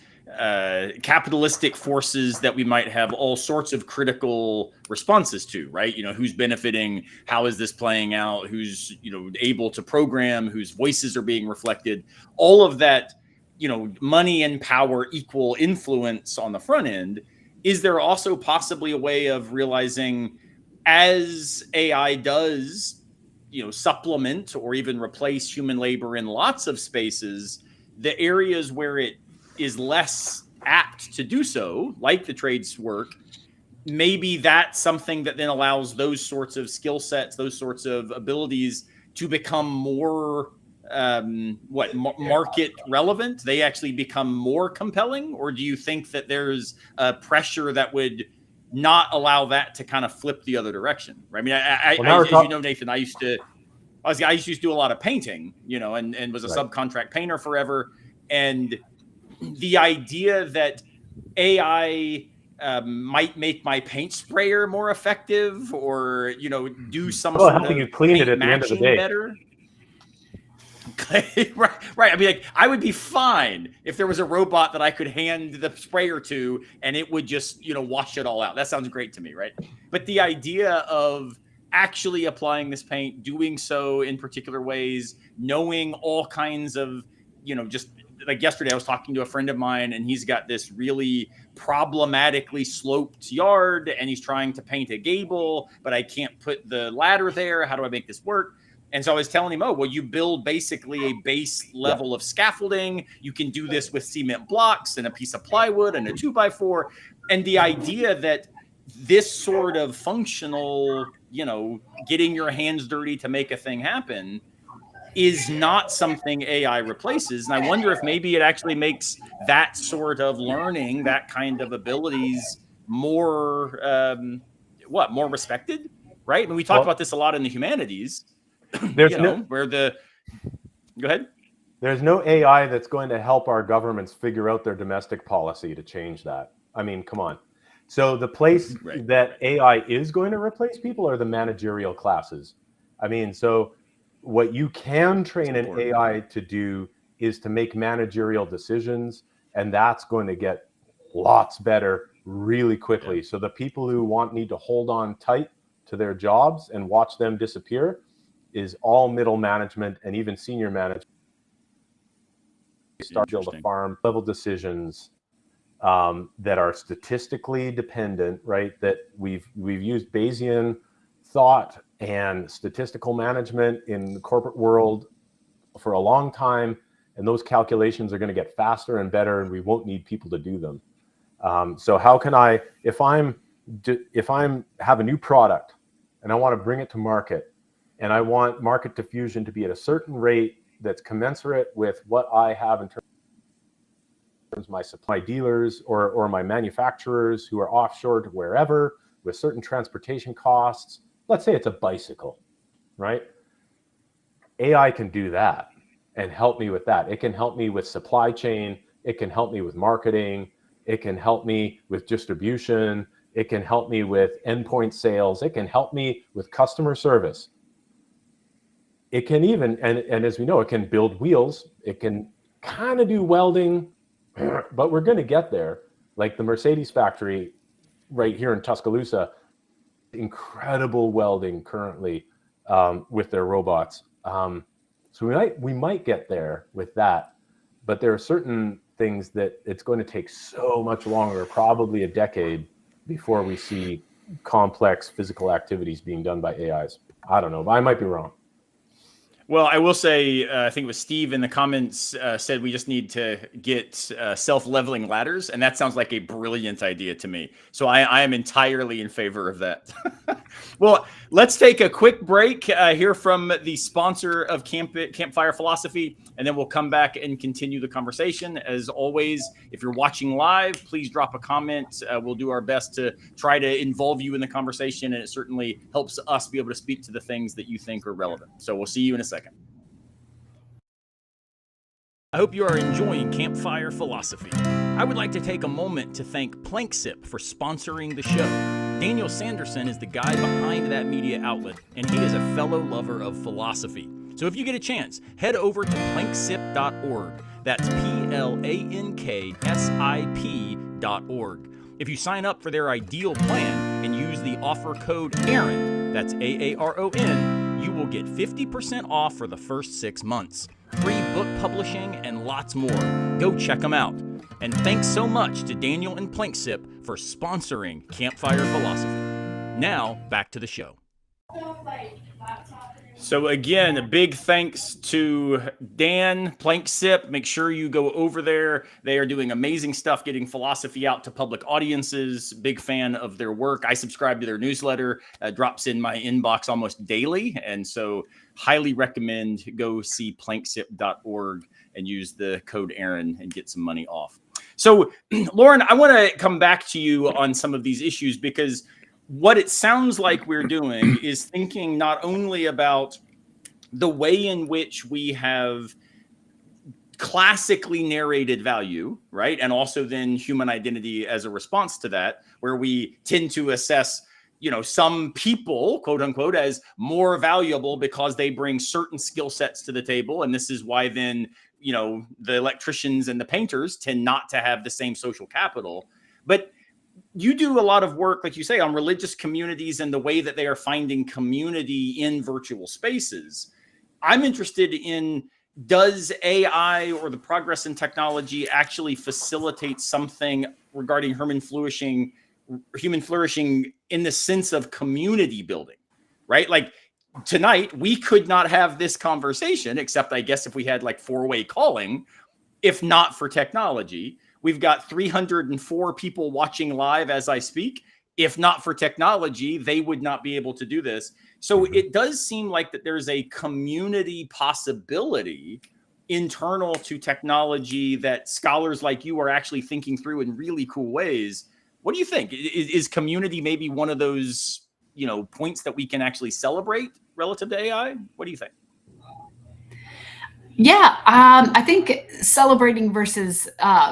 capitalistic forces that we might have all sorts of critical responses to, right? Who's benefiting? How is this playing out? Who's, able to program? Whose voices are being reflected? All of that, money and power equal influence on the front end. Is there also possibly a way of realizing, as AI does, supplement or even replace human labor in lots of spaces, the areas where it is less apt to do so, like the trades work, maybe that's something that then allows those sorts of skill sets, those sorts of abilities to become more market relevant? They actually become more compelling? Or do you think that there's a pressure that would not allow that to kind of flip the other direction, right? I mean, as you know, Nathan, I used to do a lot of painting, and was a subcontract painter forever. And the idea that AI might make my paint sprayer more effective, or do some sort helping of you clean it paint at the end of the matching day better. Right. I mean, like, I would be fine if there was a robot that I could hand the sprayer to and it would just, wash it all out. That sounds great to me, right? But the idea of actually applying this paint, doing so in particular ways, knowing all kinds of, just like yesterday, I was talking to a friend of mine and he's got this really problematically sloped yard and he's trying to paint a gable, but I can't put the ladder there. How do I make this work? And so I was telling him, well, you build basically a base level of scaffolding. You can do this with cement blocks and a piece of plywood and a 2x4. And the idea that this sort of functional, getting your hands dirty to make a thing happen is not something AI replaces. And I wonder if maybe it actually makes that sort of learning, that kind of abilities more, more respected, right? I mean, we talk about this a lot in the humanities. Go ahead. There's no AI that's going to help our governments figure out their domestic policy to change that. I mean, come on. So the place that AI is going to replace people are the managerial classes. I mean, so what you can train an AI to do is to make managerial decisions, and that's going to get lots better really quickly. So the people who need to hold on tight to their jobs and watch them disappear is all middle management and even senior management. Start to build a farm level decisions that are statistically dependent, right? That we've used Bayesian thought and statistical management in the corporate world for a long time, and those calculations are going to get faster and better, and we won't need people to do them. So how can I, if I'm have a new product and I want to bring it to market, and I want market diffusion to be at a certain rate that's commensurate with what I have in terms of my supply dealers or my manufacturers who are offshore to wherever with certain transportation costs. Let's say it's a bicycle, right? AI can do that and help me with that. It can help me with supply chain. It can help me with marketing. It can help me with distribution. It can help me with endpoint sales. It can help me with customer service. It can even, and as we know, it can build wheels. It can kind of do welding, but we're going to get there. Like the Mercedes factory right here in Tuscaloosa, incredible welding currently with their robots. So we might get there with that, but there are certain things that it's going to take so much longer, probably a decade, before we see complex physical activities being done by AIs. I don't know, but I might be wrong. Well, I will say, I think it was Steve in the comments said we just need to get self-leveling ladders, and that sounds like a brilliant idea to me. So I am entirely in favor of that. Well, let's take a quick break, hear from the sponsor of Campfire Philosophy, and then we'll come back and continue the conversation. As always, if you're watching live, please drop a comment. We'll do our best to try to involve you in the conversation, and it certainly helps us be able to speak to the things that you think are relevant. So we'll see you in a second. I hope you are enjoying Campfire Philosophy. I would like to take a moment to thank Planksip for sponsoring the show. Daniel Sanderson is the guy behind that media outlet, and he is a fellow lover of philosophy. So if you get a chance, head over to planksip.org. That's PLANKSIP.org. If you sign up for their ideal plan and use the offer code AARON, that's AARON, you will get 50% off for the first 6 months. Free book publishing and lots more. Go check them out. And thanks so much to Daniel and Planksip for sponsoring Campfire Philosophy. Now, back to the show. So again, a big thanks to Dan, Planksip. Make sure you go over there. They are doing amazing stuff getting philosophy out to public audiences. Big fan of their work. I subscribe to their newsletter. Drops in my inbox almost daily. And so highly recommend go see planksip.org and use the code Aaron and get some money off. So, Lauren, I want to come back to you on some of these issues, because what it sounds like we're doing is thinking not only about the way in which we have classically narrated value, right? And also then human identity as a response to that, where we tend to assess, some people, quote unquote, as more valuable because they bring certain skill sets to the table. And this is why then, the electricians and the painters tend not to have the same social capital. But you do a lot of work, like you say, on religious communities and the way that they are finding community in virtual spaces. I'm interested in, does AI or the progress in technology actually facilitate something regarding human flourishing in the sense of community building, right? Like tonight, we could not have this conversation, except I guess if we had like four-way calling, if not for technology. We've got 304 people watching live as I speak. If not for technology, they would not be able to do this. So it does seem like that there's a community possibility internal to technology that scholars like you are actually thinking through in really cool ways. What do you think? Is community maybe one of those, points that we can actually celebrate relative to AI? What do you think? Yeah, I think celebrating versus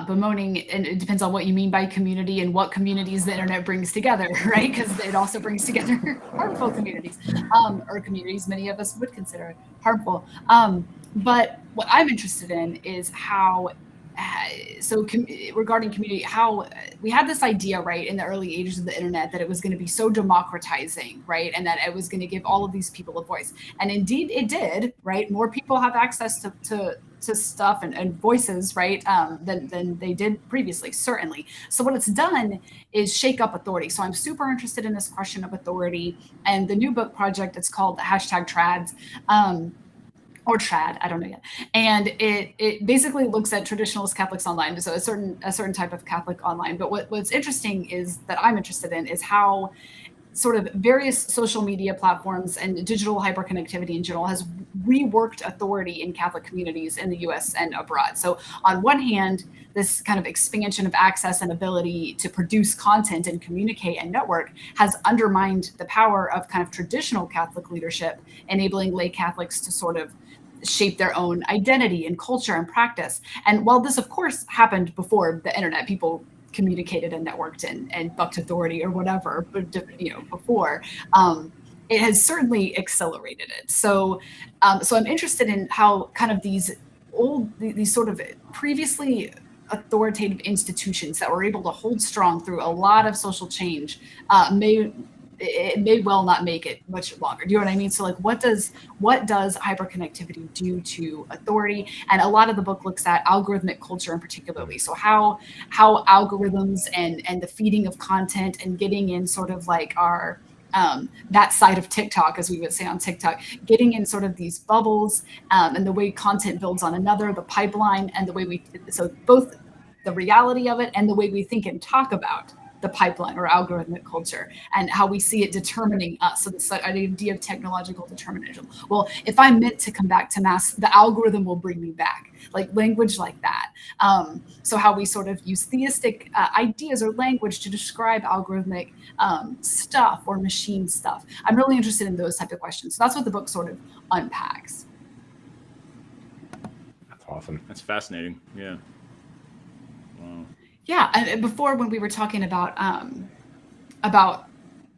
bemoaning, and it depends on what you mean by community and what communities the internet brings together, right? Because it also brings together harmful communities, or communities many of us would consider harmful. But what I'm interested in is how, regarding community, how we had this idea, right, in the early ages of the internet that it was going to be so democratizing, right, and that it was going to give all of these people a voice. And indeed it did, right? More people have access to stuff and voices, right, than they did previously, certainly. So what it's done is shake up authority. So I'm super interested in this question of authority, and the new book project, it's called #Trads. Or trad, I don't know yet. And it basically looks at traditionalist Catholics online, so a certain type of Catholic online. But what's interesting is that I'm interested in is how sort of various social media platforms and digital hyperconnectivity in general has reworked authority in Catholic communities in the US and abroad. So on one hand, this kind of expansion of access and ability to produce content and communicate and network has undermined the power of kind of traditional Catholic leadership, enabling lay Catholics to sort of shape their own identity and culture and practice. And while this, of course, happened before the internet, people communicated and networked and bucked authority or whatever, but before, it has certainly accelerated it. So I'm interested in how kind of these sort of previously authoritative institutions that were able to hold strong through a lot of social change may well not make it much longer. Do you know what I mean? So like, what does hyperconnectivity do to authority? And a lot of the book looks at algorithmic culture in particularly. So how algorithms and the feeding of content and getting in sort of like our that side of TikTok, as we would say on TikTok, getting in sort of these bubbles and the way content builds on another, the pipeline, and the way so both the reality of it and the way we think and talk about the pipeline or algorithmic culture and how we see it determining us. So this idea of technological determinism. Well, if I'm meant to come back to mass, the algorithm will bring me back, like language like that. So how we sort of use theistic ideas or language to describe algorithmic stuff or machine stuff. I'm really interested in those type of questions. So that's what the book sort of unpacks. That's awesome. That's fascinating. Yeah. Wow. Yeah, and before when we were talking about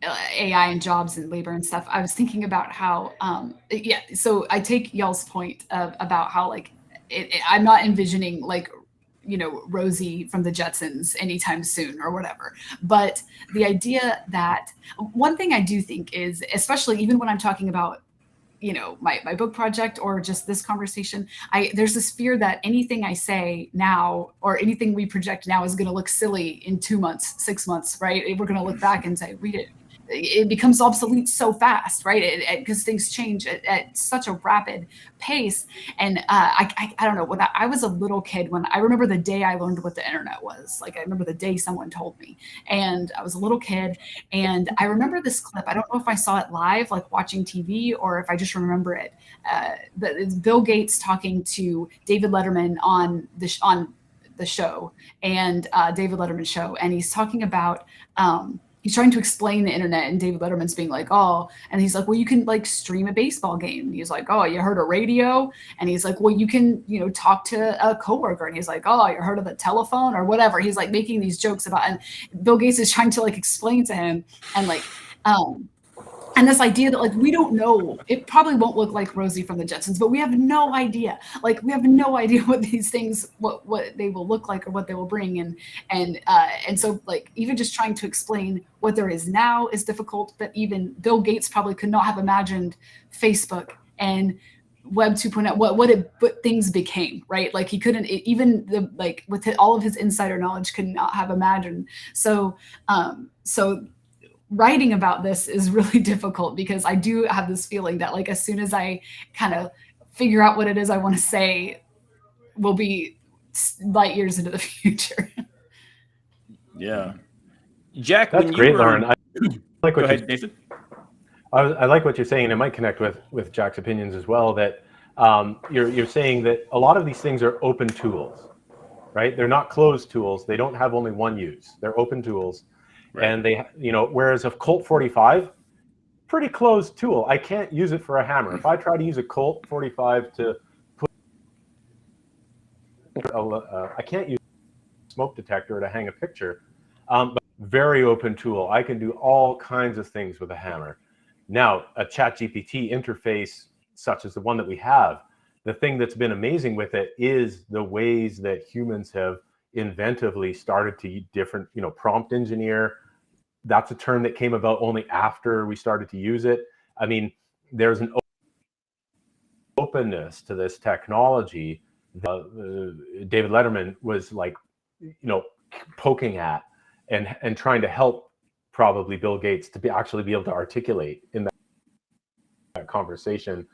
AI and jobs and labor and stuff, I was thinking about how so I take y'all's point about how like I'm not envisioning like Rosie from the Jetsons anytime soon or whatever, but the idea that one thing I do think is, especially even when I'm talking about my book project or just this conversation, there's this fear that anything I say now or anything we project now is going to look silly in 2 months, 6 months, right? We're going to look back and say, it becomes obsolete so fast, right? Because things change at such a rapid pace. And I don't know, when I was a little kid, when I remember the day I learned what the internet was, like I remember the day someone told me, and I was a little kid, and I remember this clip. I don't know if I saw it live, like watching TV, or if I just remember it. It's Bill Gates talking to David Letterman on the show, and David Letterman's show, and he's talking about he's trying to explain the internet, and David Letterman's being like, oh, and he's like, well, you can like stream a baseball game. And he's like, oh, you heard of radio? And he's like, well, you can, you know, talk to a coworker. And he's like, oh, you heard of the telephone or whatever. He's like making these jokes about, and Bill Gates is trying to like explain to him, and like, and this idea that like we don't know, it probably won't look like Rosie from the Jetsons, but we have no idea. Like we have no idea what these things, what they will look like or what they will bring, and so like even just trying to explain what there is now is difficult. But even Bill Gates probably could not have imagined Facebook and Web 2.0, what things became, right? Like he couldn't, even the like with all of his insider knowledge, could not have imagined. So writing about this is really difficult, because I do have this feeling that like as soon as I kind of figure out what it is I want to say, we'll be light years into the future. Yeah. Jack, that's great, Lauren. I like what Go ahead, Nathan. I like what you're saying, and it might connect with Jack's opinions as well, that you're saying that a lot of these things are open tools, right? They're not closed tools. They don't have only one use. They're open tools. Right. And they, you know, whereas a Colt 45, pretty closed tool. I can't use it for a hammer. If I try to use a Colt 45 to put, I can't use a smoke detector to hang a picture. But very open tool. I can do all kinds of things with a hammer. Now, a ChatGPT interface such as the one that we have, the thing that's been amazing with it is the ways that humans have inventively started to different, you know, prompt engineer. That's a term that came about only after we started to use it. I mean, there's an openness to this technology that David Letterman was like, you know, poking at and trying to help probably Bill Gates to actually be able to articulate in that conversation.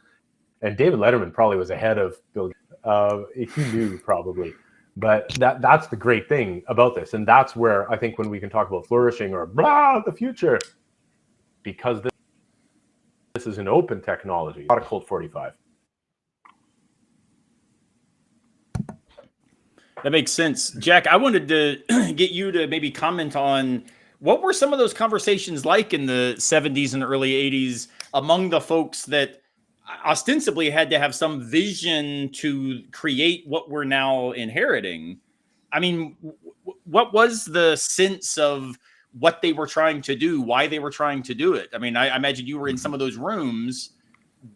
And David Letterman probably was ahead of Bill Gates. He knew probably. But that's the great thing about this. And that's where I think when we can talk about flourishing or the future, because this is an open technology, not a Colt 45. That makes sense. Jack, I wanted to get you to maybe comment on what were some of those conversations like in the 70s and early 80s among the folks that ostensibly had to have some vision to create what we're now inheriting. I mean, what was the sense of what they were trying to do, why they were trying to do it? I mean, I imagine you were in some of those rooms.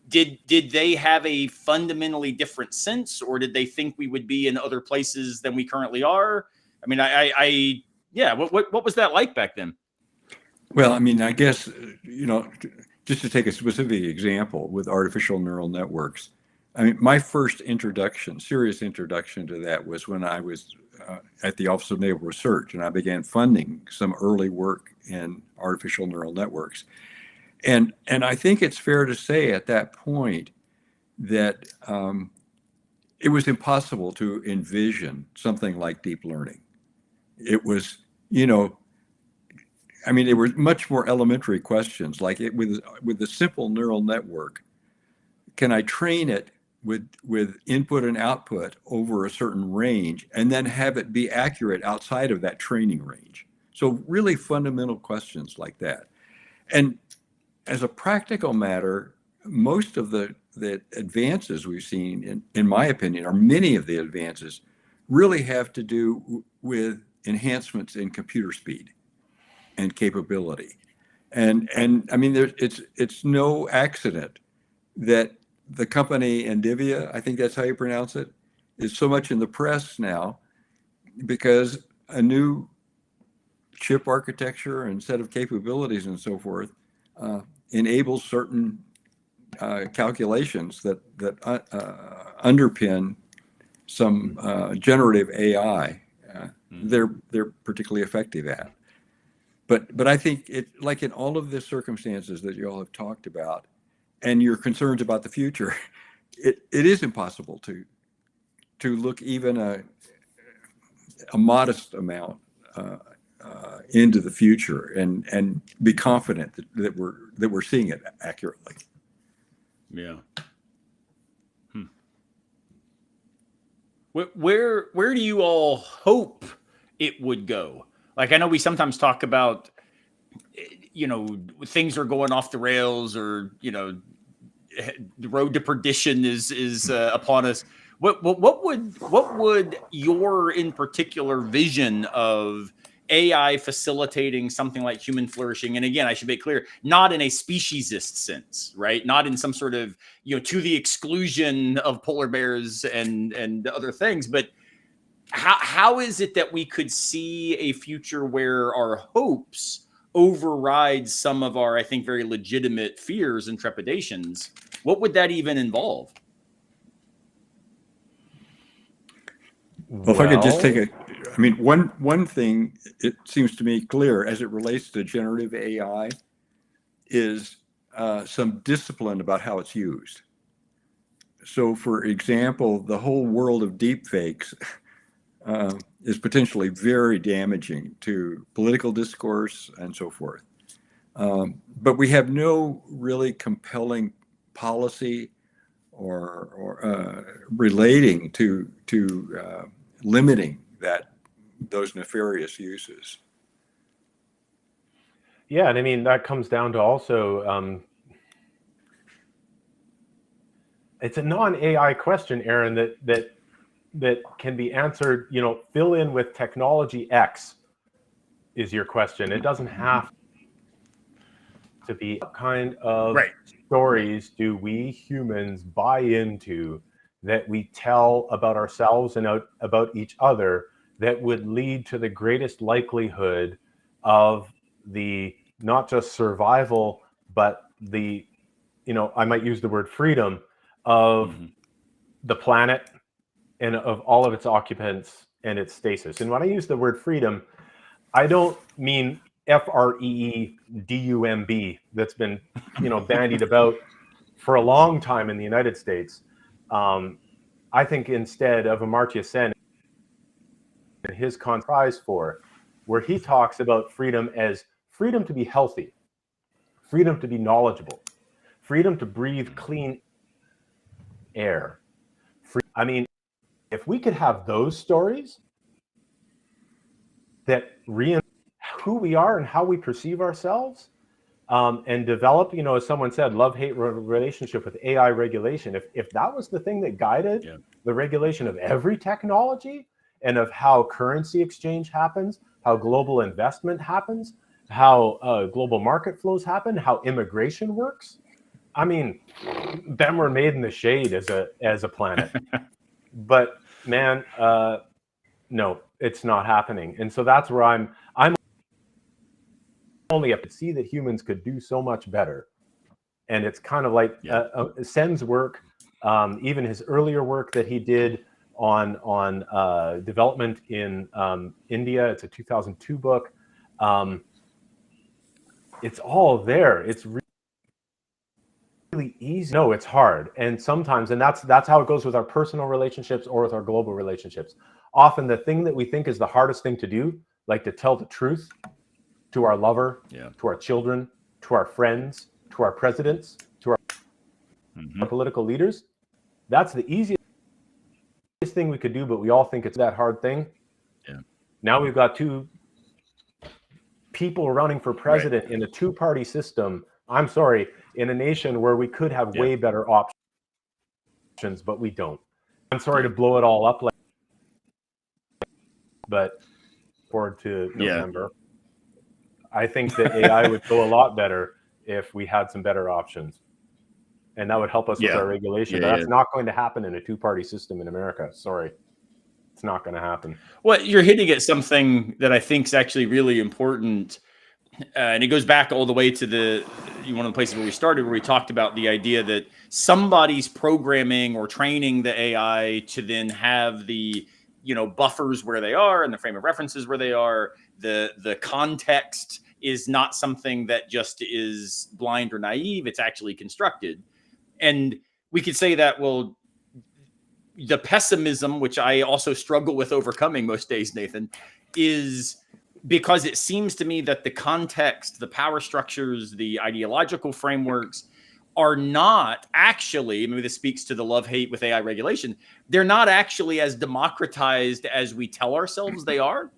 Did they have a fundamentally different sense, or did they think we would be in other places than we currently are? I mean, yeah, what was that like back then? Well, I mean, I guess, you know, just to take a specific example with artificial neural networks, I mean, my first introduction, serious introduction to that was when I was at the Office of Naval Research, and I began funding some early work in artificial neural networks. And I think it's fair to say at that point that it was impossible to envision something like deep learning. It was, you know, I mean, there were much more elementary questions, like with a simple neural network, can I train it with input and output over a certain range and then have it be accurate outside of that training range? So really fundamental questions like that. And as a practical matter, most of the advances we've seen, in my opinion, or many of the advances, really have to do with enhancements in computer speed and capability. And I mean, it's no accident that the company NVIDIA, I think that's how you pronounce it, is so much in the press now, because a new chip architecture and set of capabilities and so forth enables certain calculations that underpin some generative AI. They're particularly effective at. But I think it, like in all of the circumstances that you all have talked about, and your concerns about the future, it is impossible to look even a modest amount into the future and be confident that we're seeing it accurately. Yeah. Where do you all hope it would go? Like, I know we sometimes talk about, things are going off the rails, or, the road to perdition is upon us. What would your in particular vision of AI facilitating something like human flourishing? And again, I should make clear, not in a speciesist sense, right? Not in some sort of, to the exclusion of polar bears and other things, but how is it that we could see a future where our hopes override some of our, I think, very legitimate fears and trepidations? What would that even involve? Well, if I could just take one thing, it seems to me clear as it relates to generative AI is some discipline about how it's used. So, for example, the whole world of deepfakes is potentially very damaging to political discourse and so forth. But we have no really compelling policy or relating to limiting those nefarious uses. Yeah, and I mean that comes down to also it's a non-AI question, Aaron, that can be answered. Fill in with technology X is your question. It doesn't have to be. What kind of stories do we humans buy into that we tell about ourselves and about each other that would lead to the greatest likelihood of the not just survival, but the, I might use the word freedom of the planet and of all of its occupants and its stasis. And when I use the word freedom, I don't mean FREEDUMB that's been, bandied about for a long time in the United States. I think instead of Amartya Sen and his prize for, where he talks about freedom as freedom to be healthy, freedom to be knowledgeable, freedom to breathe clean air. I mean, if we could have those stories that reinforce who we are and how we perceive ourselves, and develop, as someone said, love-hate relationship with AI regulation. If that was the thing that guided the regulation of every technology and of how currency exchange happens, how global investment happens, how global market flows happen, how immigration works, I mean, then we're made in the shade as a planet. But man, no, it's not happening. And so that's where I'm only up to see that humans could do so much better. And it's kind of like Sen's work, even his earlier work that he did on development in India. It's a 2002 book. It's all there. It's really easy. No, it's hard. And sometimes, and that's how it goes with our personal relationships or with our global relationships. Often the thing that we think is the hardest thing to do, like to tell the truth to our lover, to our children, to our friends, to our presidents, to our political leaders, that's the easiest thing we could do, but we all think it's that hard thing. Now we've got two people running for president in a two-party system. I'm sorry, in a nation where we could have way better options, but we don't. I'm sorry to blow it all up, but forward to November. I think that AI would go a lot better if we had some better options. And that would help us with our regulation. But that's not going to happen in a two-party system in America. Sorry. It's not going to happen. Well, you're hitting at something that I think is actually really important. And it goes back all the way to one of the places where we started, where we talked about the idea that somebody's programming or training the AI to then have the buffers where they are and the frame of references where they are. The context is not something that just is blind or naive. It's actually constructed. And we could say that, well, the pessimism, which I also struggle with overcoming most days, Nathan, is because it seems to me that the context, the power structures, the ideological frameworks are not actually, maybe this speaks to the love-hate with AI regulation, they're not actually as democratized as we tell ourselves they are,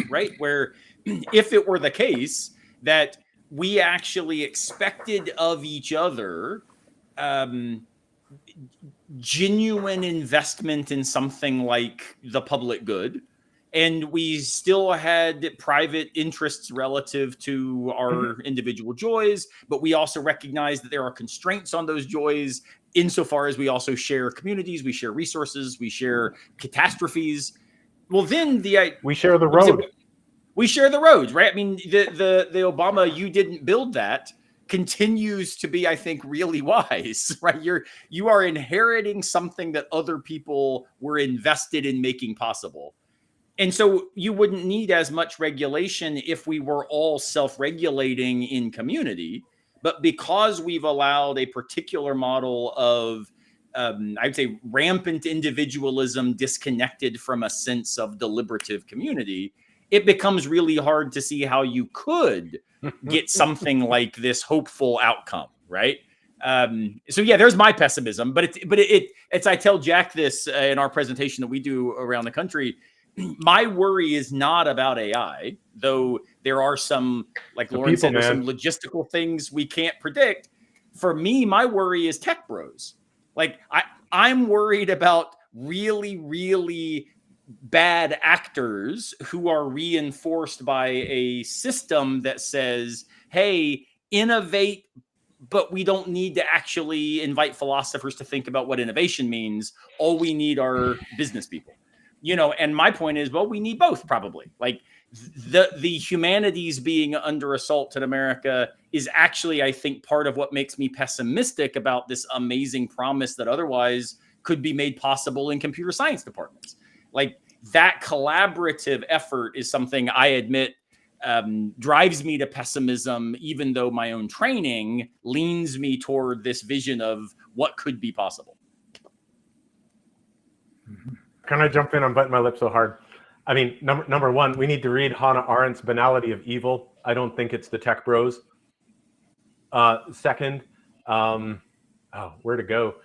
right? Where if it were the case that we actually expected of each other genuine investment in something like the public good, and we still had private interests relative to our individual joys, but we also recognize that there are constraints on those joys insofar as we also share communities, we share resources, we share catastrophes. Well, then we share the road. We share the roads, right? I mean, the Obama "you didn't build that" continues to be, I think, really wise, right? You are inheriting something that other people were invested in making possible. And so you wouldn't need as much regulation if we were all self-regulating in community. But because we've allowed a particular model of, I'd say, rampant individualism disconnected from a sense of deliberative community, it becomes really hard to see how you could get something like this hopeful outcome, right? So yeah, there's my pessimism, but it's I tell Jack this in our presentation that we do around the country. My worry is not about AI, though there are some, like Lauren said, there's some logistical things we can't predict. For me, my worry is tech bros. Like I'm worried about really, really bad actors who are reinforced by a system that says, hey, innovate, but we don't need to actually invite philosophers to think about what innovation means. All we need are business people. And my point is, well, we need both probably. Like the humanities being under assault in America is actually, I think, part of what makes me pessimistic about this amazing promise that otherwise could be made possible in computer science departments. Like that collaborative effort is something I admit drives me to pessimism, even though my own training leans me toward this vision of what could be possible. Can I jump in? I'm biting my lip so hard. I mean, number one, we need to read Hannah Arendt's Banality of Evil. I don't think it's the tech bros. Second, where to go?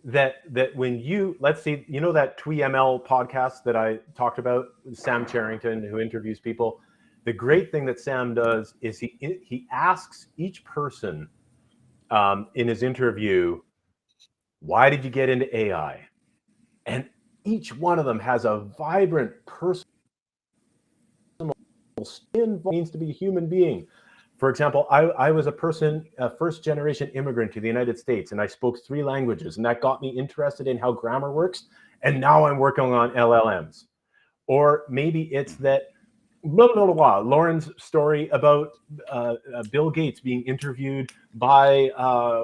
That when let's see, that TweeML podcast that I talked about, Sam Charrington, who interviews people. The great thing that Sam does is he asks each person in his interview, why did you get into AI? And each one of them has a vibrant personal spin. Means to be a human being. For example, I was a first-generation immigrant to the United States, and I spoke 3 languages, and that got me interested in how grammar works, and now I'm working on LLMs. Or maybe it's that, blah, blah, blah, blah. Lauren's story about Bill Gates being interviewed by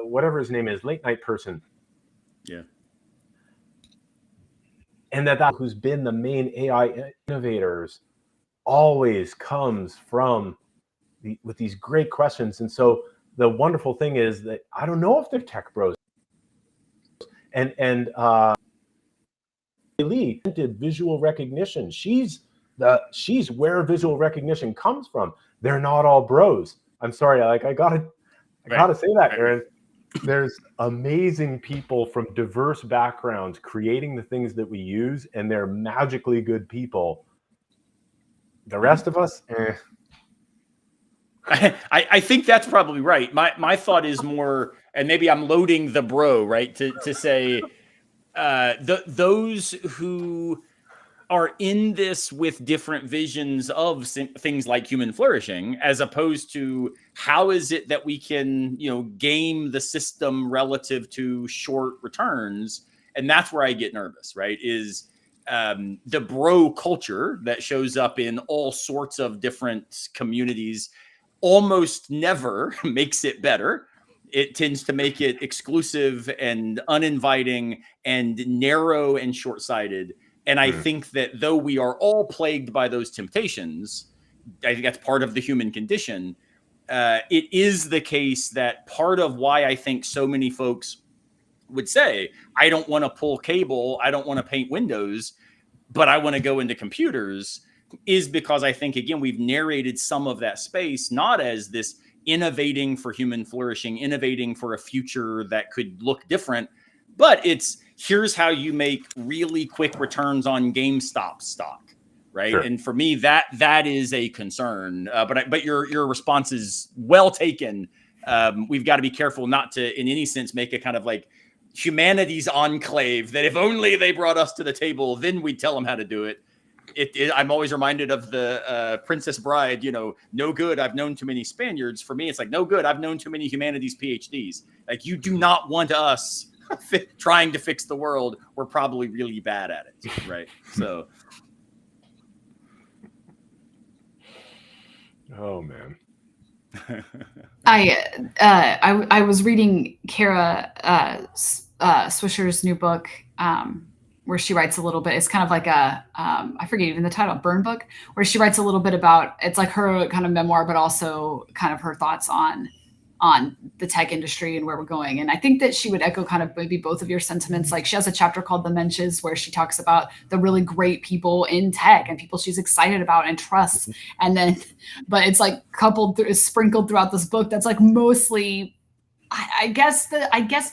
whatever his name is, late night person. Yeah. And that who's been the main AI innovators always comes from with these great questions. And so the wonderful thing is that I don't know if they're tech bros. And Lee did visual recognition. She's where visual recognition comes from. They're not all bros. I'm sorry, I gotta say that, Aaron. There's amazing people from diverse backgrounds creating the things that we use, and they're magically good people. The rest of us, I think that's probably right. My thought is more, and maybe I'm loading the bro, right, to say those who are in this with different visions of things like human flourishing, as opposed to how is it that we can, game the system relative to short returns. And that's where I get nervous, right? Is the bro culture that shows up in all sorts of different communities almost never makes it better. It tends to make it exclusive and uninviting and narrow and short-sighted. And I think that though we are all plagued by those temptations, I think that's part of the human condition. It is the case that part of why I think so many folks would say, I don't want to pull cable, I don't want to paint windows, but I want to go into computers, is because I think, again, we've narrated some of that space not as this innovating for human flourishing, innovating for a future that could look different. But it's, here's how you make really quick returns on GameStop stock, right? Sure. And for me, that is a concern. But your response is well taken. We've got to be careful not to, in any sense, make a kind of like humanity's enclave that if only they brought us to the table, then we'd tell them how to do it. I'm always reminded of the Princess Bride, no good, I've known too many Spaniards. For me, it's like, no good, I've known too many humanities PhDs. Like, you do not want us trying to fix the world. We're probably really bad at it, right? So. Oh, man. I was reading Kara Swisher's new book, where she writes a little bit. It's kind of like a I forget even the title, Burn Book, where she writes a little bit about, it's like her kind of memoir, but also kind of her thoughts on the tech industry and where we're going. And I think that she would echo kind of maybe both of your sentiments. Like, she has a chapter called The Mensches where she talks about the really great people in tech and people she's excited about and trusts. And then, but it's like sprinkled throughout this book that's like mostly, I guess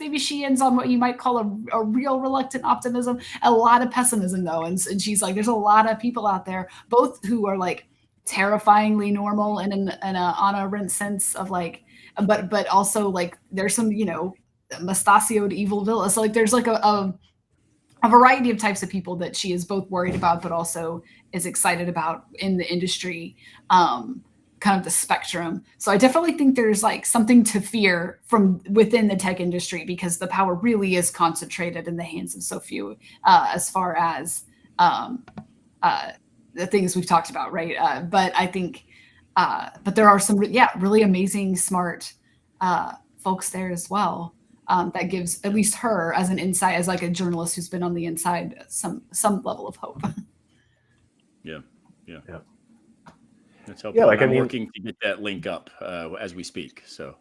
maybe she ends on what you might call a real reluctant optimism, a lot of pessimism though. And she's like, there's a lot of people out there, both who are like terrifyingly normal and in a on a rent sense of like, but also like there's some, mustachioed evil villains. So like there's like a variety of types of people that she is both worried about, but also is excited about in the industry, kind of the spectrum. So I definitely think there's like something to fear from within the tech industry, because the power really is concentrated in the hands of so few, as far as the things we've talked about, right? But I think, but there are some, really amazing, smart folks there as well. That gives at least her as an insight, as like a journalist who's been on the inside, some level of hope. Yeah. Let's hope. Yeah, I'm working to get that link up as we speak. So.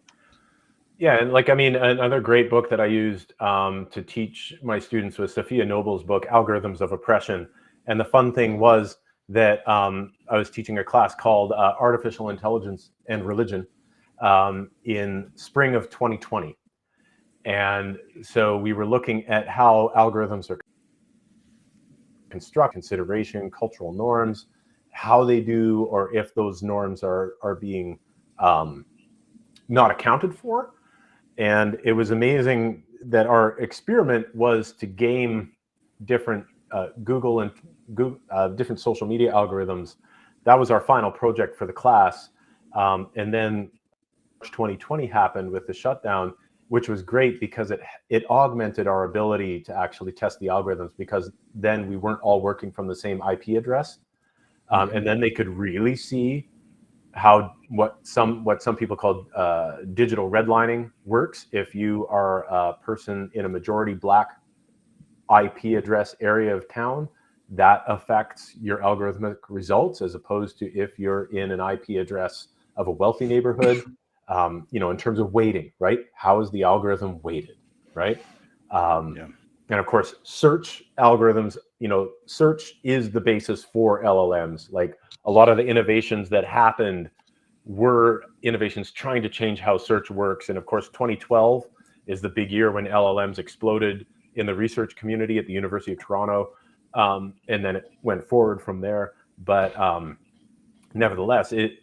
Yeah, and another great book that I used to teach my students was Sophia Noble's book, Algorithms of Oppression. And the fun thing was that I was teaching a class called Artificial Intelligence and Religion in spring of 2020. And so we were looking at how algorithms are constructed, consideration, cultural norms, how they do, or if those norms are being not accounted for. And it was amazing that our experiment was to game different Google and different social media algorithms. That was our final project for the class. And then 2020 happened with the shutdown, which was great because it augmented our ability to actually test the algorithms, because then we weren't all working from the same IP address. And then they could really see how what some people call digital redlining works. If you are a person in a majority Black IP address area of town, that affects your algorithmic results, as opposed to if you're in an IP address of a wealthy neighborhood. In terms of weighting, right? How is the algorithm weighted, right? And of course, search algorithms, search is the basis for LLMs. Like, a lot of the innovations that happened were innovations trying to change how search works. And of course, 2012 is the big year when LLMs exploded in the research community at the University of Toronto. And then it went forward from there. But nevertheless, it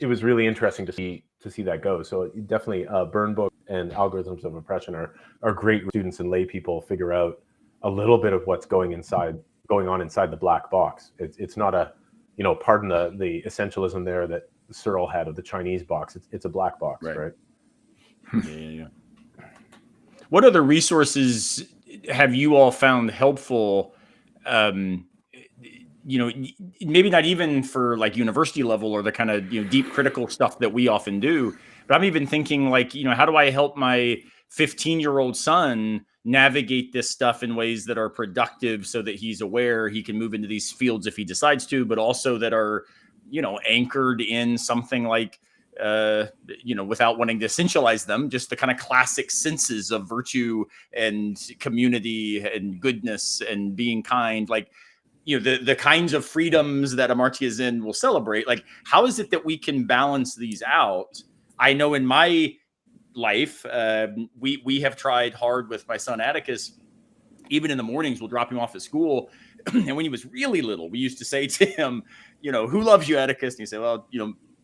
was really interesting to see that go. So definitely Burn Book and Algorithms of Oppression are great. Students and lay people figure out a little bit of what's going on inside the black box. It's not a, pardon the essentialism there that Searle had of the Chinese box. It's a black box, right? Yeah. What other resources have you all found helpful? Maybe not even for like university level or the kind of deep critical stuff that we often do, but I'm even thinking like, how do I help my 15-year-old son navigate this stuff in ways that are productive, so that he's aware he can move into these fields if he decides to, but also that are anchored in something like without wanting to essentialize them, just the kind of classic senses of virtue and community and goodness and being kind. Like, the kinds of freedoms that Amartya Sen will celebrate. Like, how is it that we can balance these out? I know in my life, we have tried hard with my son Atticus. Even in the mornings, we'll drop him off at school. And when he was really little, we used to say to him, who loves you, Atticus? And he'd say, well,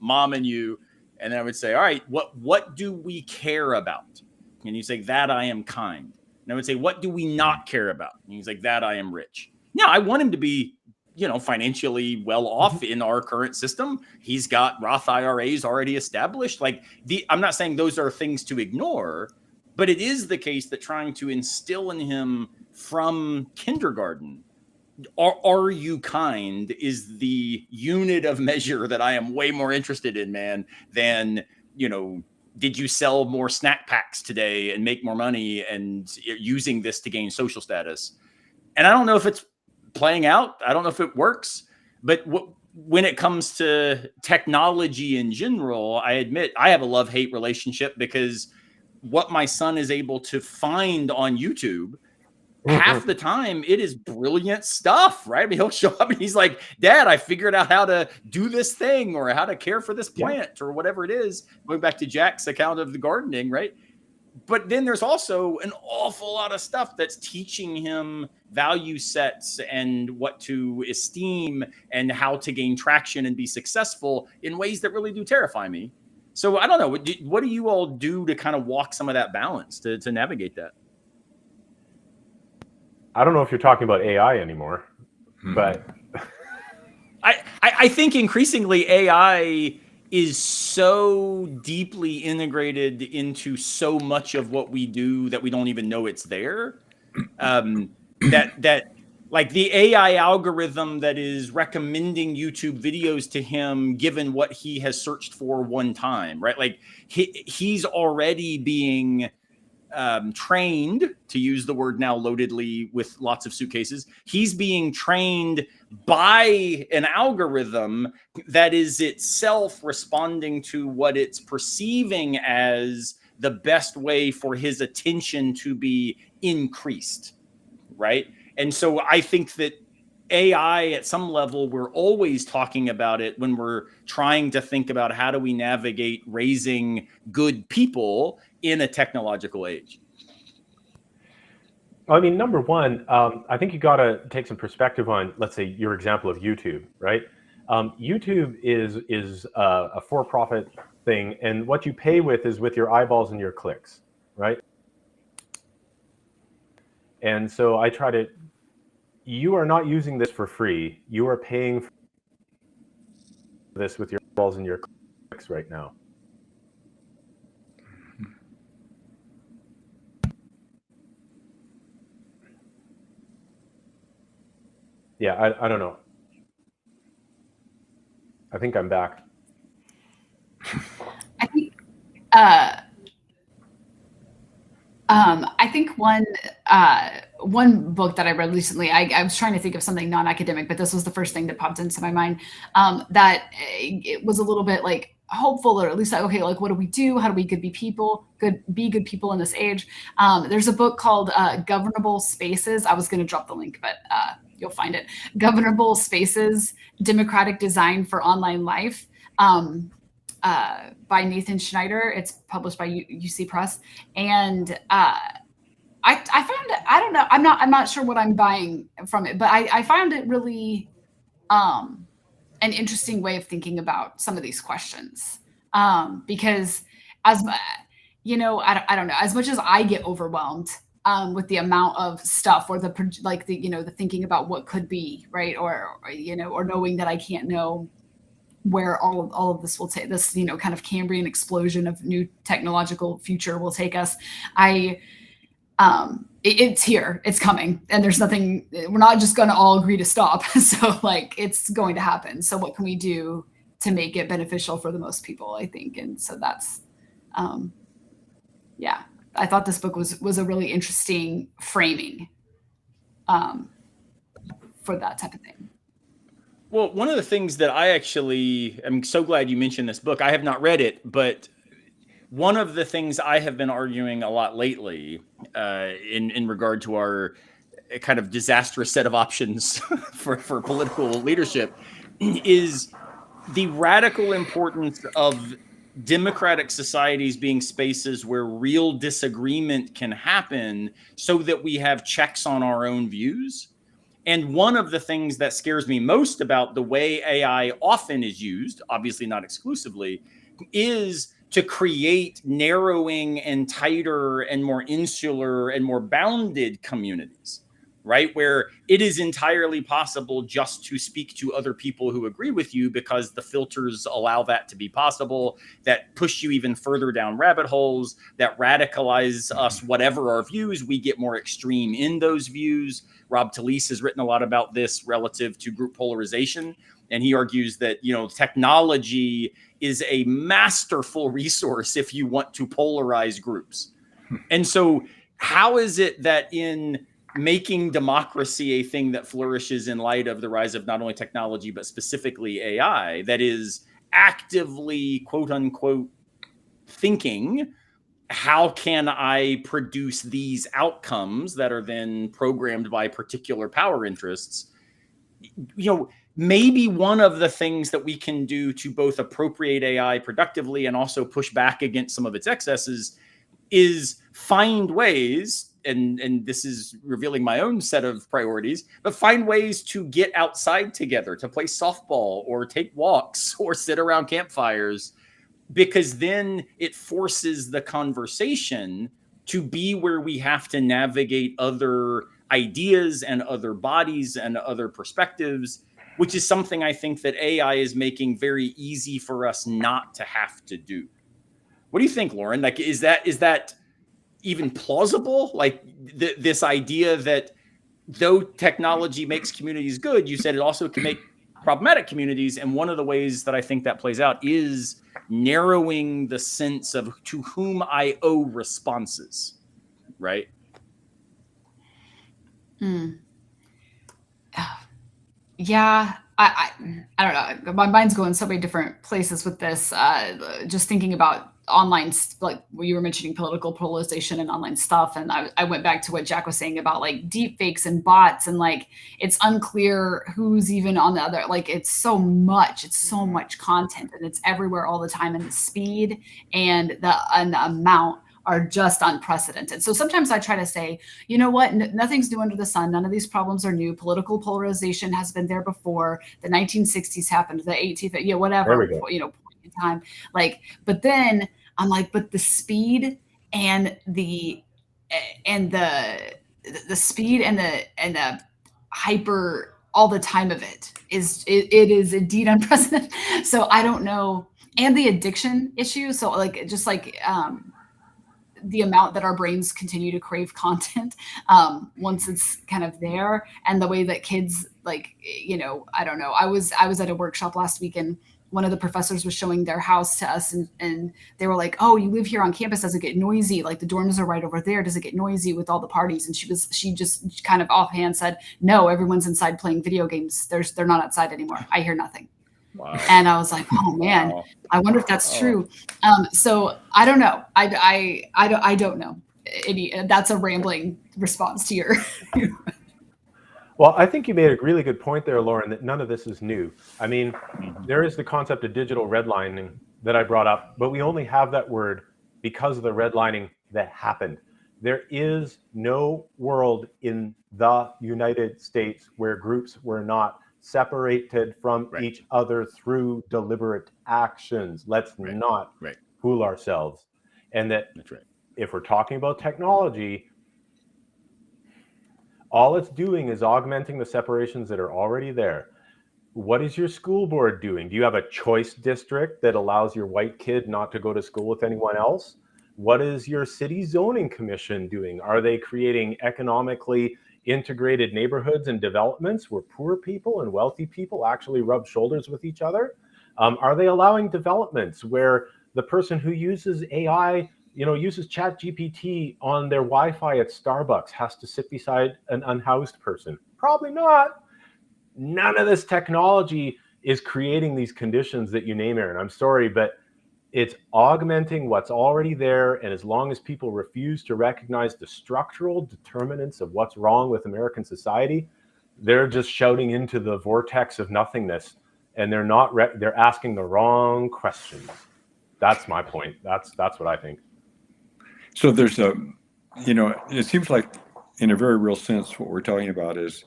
mom and you. And then I would say, all right, what do we care about? And he'd say, that I am kind. And I would say, what do we not care about? And he's like, that I am rich. Now, I want him to be, financially well off in our current system. He's got Roth IRAs already established. Like, I'm not saying those are things to ignore, but it is the case that trying to instill in him from kindergarten, are you kind, is the unit of measure that I am way more interested in, man, than, did you sell more snack packs today and make more money and using this to gain social status? And I don't know if it's playing out. I don't know if it works. But when it comes to technology in general, I admit I have a love-hate relationship, because what my son is able to find on YouTube, half the time it is brilliant stuff, right? I mean, he'll show up and he's like, Dad, I figured out how to do this thing, or how to care for this plant, or whatever it is, going back to Jack's account of the gardening, right? But then there's also an awful lot of stuff that's teaching him value sets and what to esteem and how to gain traction and be successful in ways that really do terrify me. So I don't know, what do you all do to kind of walk some of that balance to navigate that? I don't know if you're talking about AI anymore, but I think increasingly AI is so deeply integrated into so much of what we do that we don't even know it's there. That like the AI algorithm that is recommending YouTube videos to him, given what he has searched for one time, right? Like he's already being trained, to use the word now loadedly with lots of suitcases, he's being trained by an algorithm that is itself responding to what it's perceiving as the best way for his attention to be increased, right? And so I think that AI, at some level, we're always talking about it when we're trying to think about how do we navigate raising good people in a technological age. I mean, number one, I think you got to take some perspective on, let's say, your example of YouTube, right? YouTube is a for-profit thing, and what you pay with is with your eyeballs and your clicks, right? And so I try to, you are not using this for free. You are paying for this with your eyeballs and your clicks right now. Yeah, I don't know. I think I'm back. I think one book that I read recently, I was trying to think of something non-academic, but this was the first thing that popped into my mind, that it was a little bit like hopeful, or at least like, okay, like what do we do? How do we be good people in this age? There's a book called Governable Spaces. I was going to drop the link, but you'll find it. Governable Spaces, Democratic Design for Online Life. By Nathan Schneider. It's published by UC Press. And I found it, I don't know, I'm not sure what I'm buying from it, but I found it really an interesting way of thinking about some of these questions. Because as I don't know, as much as I get overwhelmed with the amount of stuff, or the thinking about what could be, right, or knowing that I can't know where all of this will take, this kind of Cambrian explosion of new technological future will take us. It's here, it's coming, and there's nothing, we're not just going to all agree to stop. So like it's going to happen. So what can we do to make it beneficial for the most people, I think. And so that's yeah, I thought this book was a really interesting framing for that type of thing. Well, one of the things that I'm so glad you mentioned this book. I have not read it, but one of the things I have been arguing a lot lately in regard to our a kind of disastrous set of options for political leadership, is the radical importance of democratic societies being spaces where real disagreement can happen so that we have checks on our own views. And one of the things that scares me most about the way AI often is used, obviously not exclusively, is to create narrowing and tighter and more insular and more bounded communities, right? Where it is entirely possible just to speak to other people who agree with you because the filters allow that to be possible, that push you even further down rabbit holes, that radicalize us, whatever our views, we get more extreme in those views. Rob Talese has written a lot about this relative to group polarization. And he argues that, technology is a masterful resource if you want to polarize groups. And so how is it that in making democracy a thing that flourishes in light of the rise of not only technology, but specifically AI, that is actively, quote unquote, thinking, how can I produce these outcomes that are then programmed by particular power interests? Maybe one of the things that we can do to both appropriate AI productively and also push back against some of its excesses is find ways, and this is revealing my own set of priorities, but find ways to get outside together, to play softball or take walks or sit around campfires, because then it forces the conversation to be where we have to navigate other ideas and other bodies and other perspectives, which is something I think that AI is making very easy for us not to have to do. What do you think, Lauren? Like, is that even plausible? Like this idea that though technology makes communities good, you said it also can make problematic communities. And one of the ways that I think that plays out is narrowing the sense of to whom I owe responses, right? Yeah, I don't know. My mind's going so many different places with this. Just thinking about online, like you were mentioning political polarization and online stuff. And I went back to what Jack was saying about like deepfakes and bots, and like, it's unclear who's even on the other, like it's so much content, and it's everywhere all the time. And the speed and the amount are just unprecedented. So sometimes I try to say, you know what, nothing's new under the sun. None of these problems are new. Political polarization has been there before. The 1960s happened, the 18th, whatever, point in time. Like, but then I'm like, but the speed and the speed and the hyper all the time of it is indeed unprecedented. So I don't know. And the addiction issue. So like, just like, the amount that our brains continue to crave content once it's kind of there, and the way that kids, like, I don't know. I was at a workshop last week, and one of the professors was showing their house to us, and they were like, "Oh, you live here on campus? Does it get noisy? Like the dorms are right over there. Does it get noisy with all the parties?" And she just kind of offhand said, "No, everyone's inside playing video games. They're not outside anymore. I hear nothing." Wow. And I was like, oh man, wow. I wonder if that's true. So I don't know. I don't know. That's a rambling response to your. Well, I think you made a really good point there, Lauren, that none of this is new. I mean, there is the concept of digital redlining that I brought up, but we only have that word because of the redlining that happened. There is no world in the United States where groups were not separated from each other through deliberate actions. Let's not fool ourselves. And that if we're talking about technology, all it's doing is augmenting the separations that are already there. What is your school board doing? Do you have a choice district that allows your white kid not to go to school with anyone else? What is your city zoning commission doing? Are they creating economically integrated neighborhoods and developments where poor people and wealthy people actually rub shoulders with each other? Are they allowing developments where the person who uses AI, uses ChatGPT on their Wi-Fi at Starbucks has to sit beside an unhoused person? Probably not. None of this technology is creating these conditions that you name, Aaron. I'm sorry, but It's augmenting what's already there. And as long as people refuse to recognize the structural determinants of what's wrong with American society, they're just shouting into the vortex of nothingness, and they're asking the wrong questions. That's my point. That's what I think. So there's it seems like in a very real sense, what we're talking about is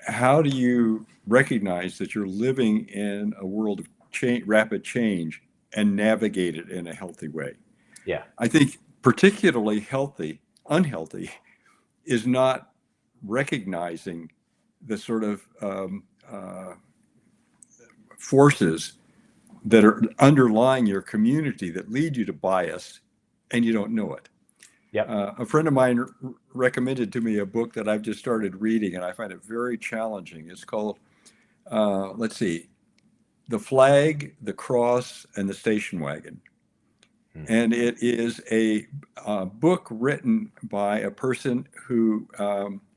how do you recognize that you're living in a world of rapid change and navigate it in a healthy way? Yeah. I think particularly unhealthy is not recognizing the sort of forces that are underlying your community that lead you to bias, and you don't know it. Yeah. A friend of mine recommended to me a book that I've just started reading, and I find it very challenging. It's called, The Flag, the Cross, and the Station Wagon. And it is a book written by a person who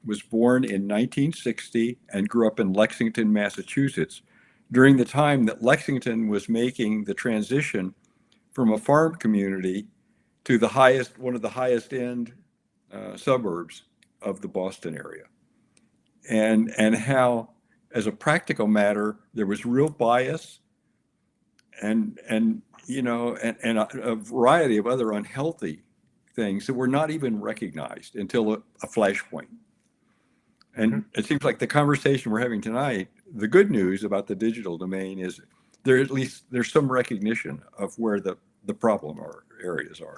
was born in 1960 and grew up in Lexington, Massachusetts, during the time that Lexington was making the transition from a farm community to one of the highest end suburbs of the Boston area. And how, as a practical matter, there was real bias and a variety of other unhealthy things that were not even recognized until a flashpoint. And it seems like the conversation we're having tonight, the good news about the digital domain is there's some recognition of where the problem areas are.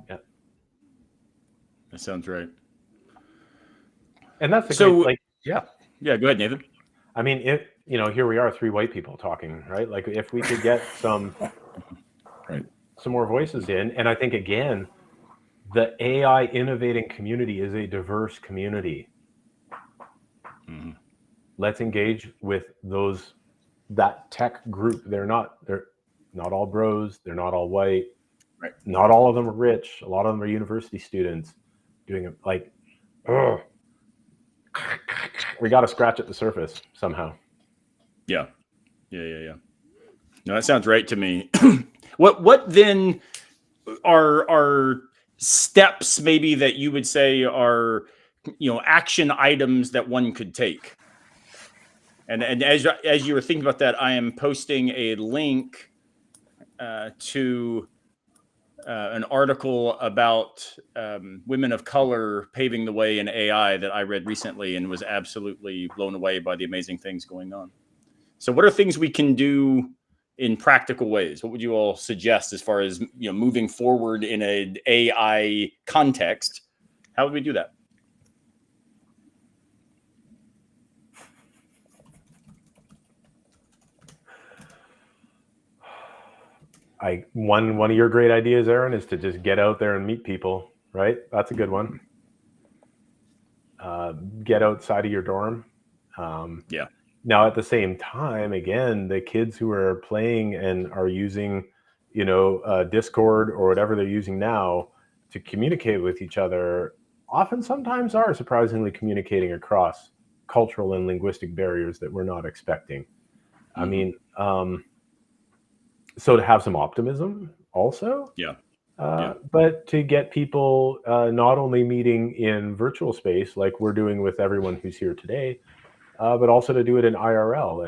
Yeah. That sounds right. And that's Yeah, go ahead, Nathan. I mean, here we are, three white people talking, right? Like, if we could get some more voices in, and I think, again, the AI innovating community is a diverse community. Mm-hmm. Let's engage with that tech group. They're not all bros. They're not all white. Right. Not all of them are rich. A lot of them are university students doing it like, we got to scratch at the surface somehow. Yeah. No, that sounds right to me. What then are steps maybe that you would say are, action items that one could take? And as you were thinking about that, I am posting a link to an article about women of color paving the way in AI that I read recently and was absolutely blown away by the amazing things going on. So what are things we can do in practical ways? What would you all suggest as far as moving forward in an AI context? How would we do that? One of your great ideas, Aaron, is to just get out there and meet people, right? That's a good one. Get outside of your dorm. Yeah. Now, at the same time, again, the kids who are playing and are using, Discord or whatever they're using now to communicate with each other, sometimes are surprisingly communicating across cultural and linguistic barriers that we're not expecting. Mm-hmm. I mean, so to have some optimism also. Yeah. But to get people not only meeting in virtual space like we're doing with everyone who's here today, but also to do it in IRL.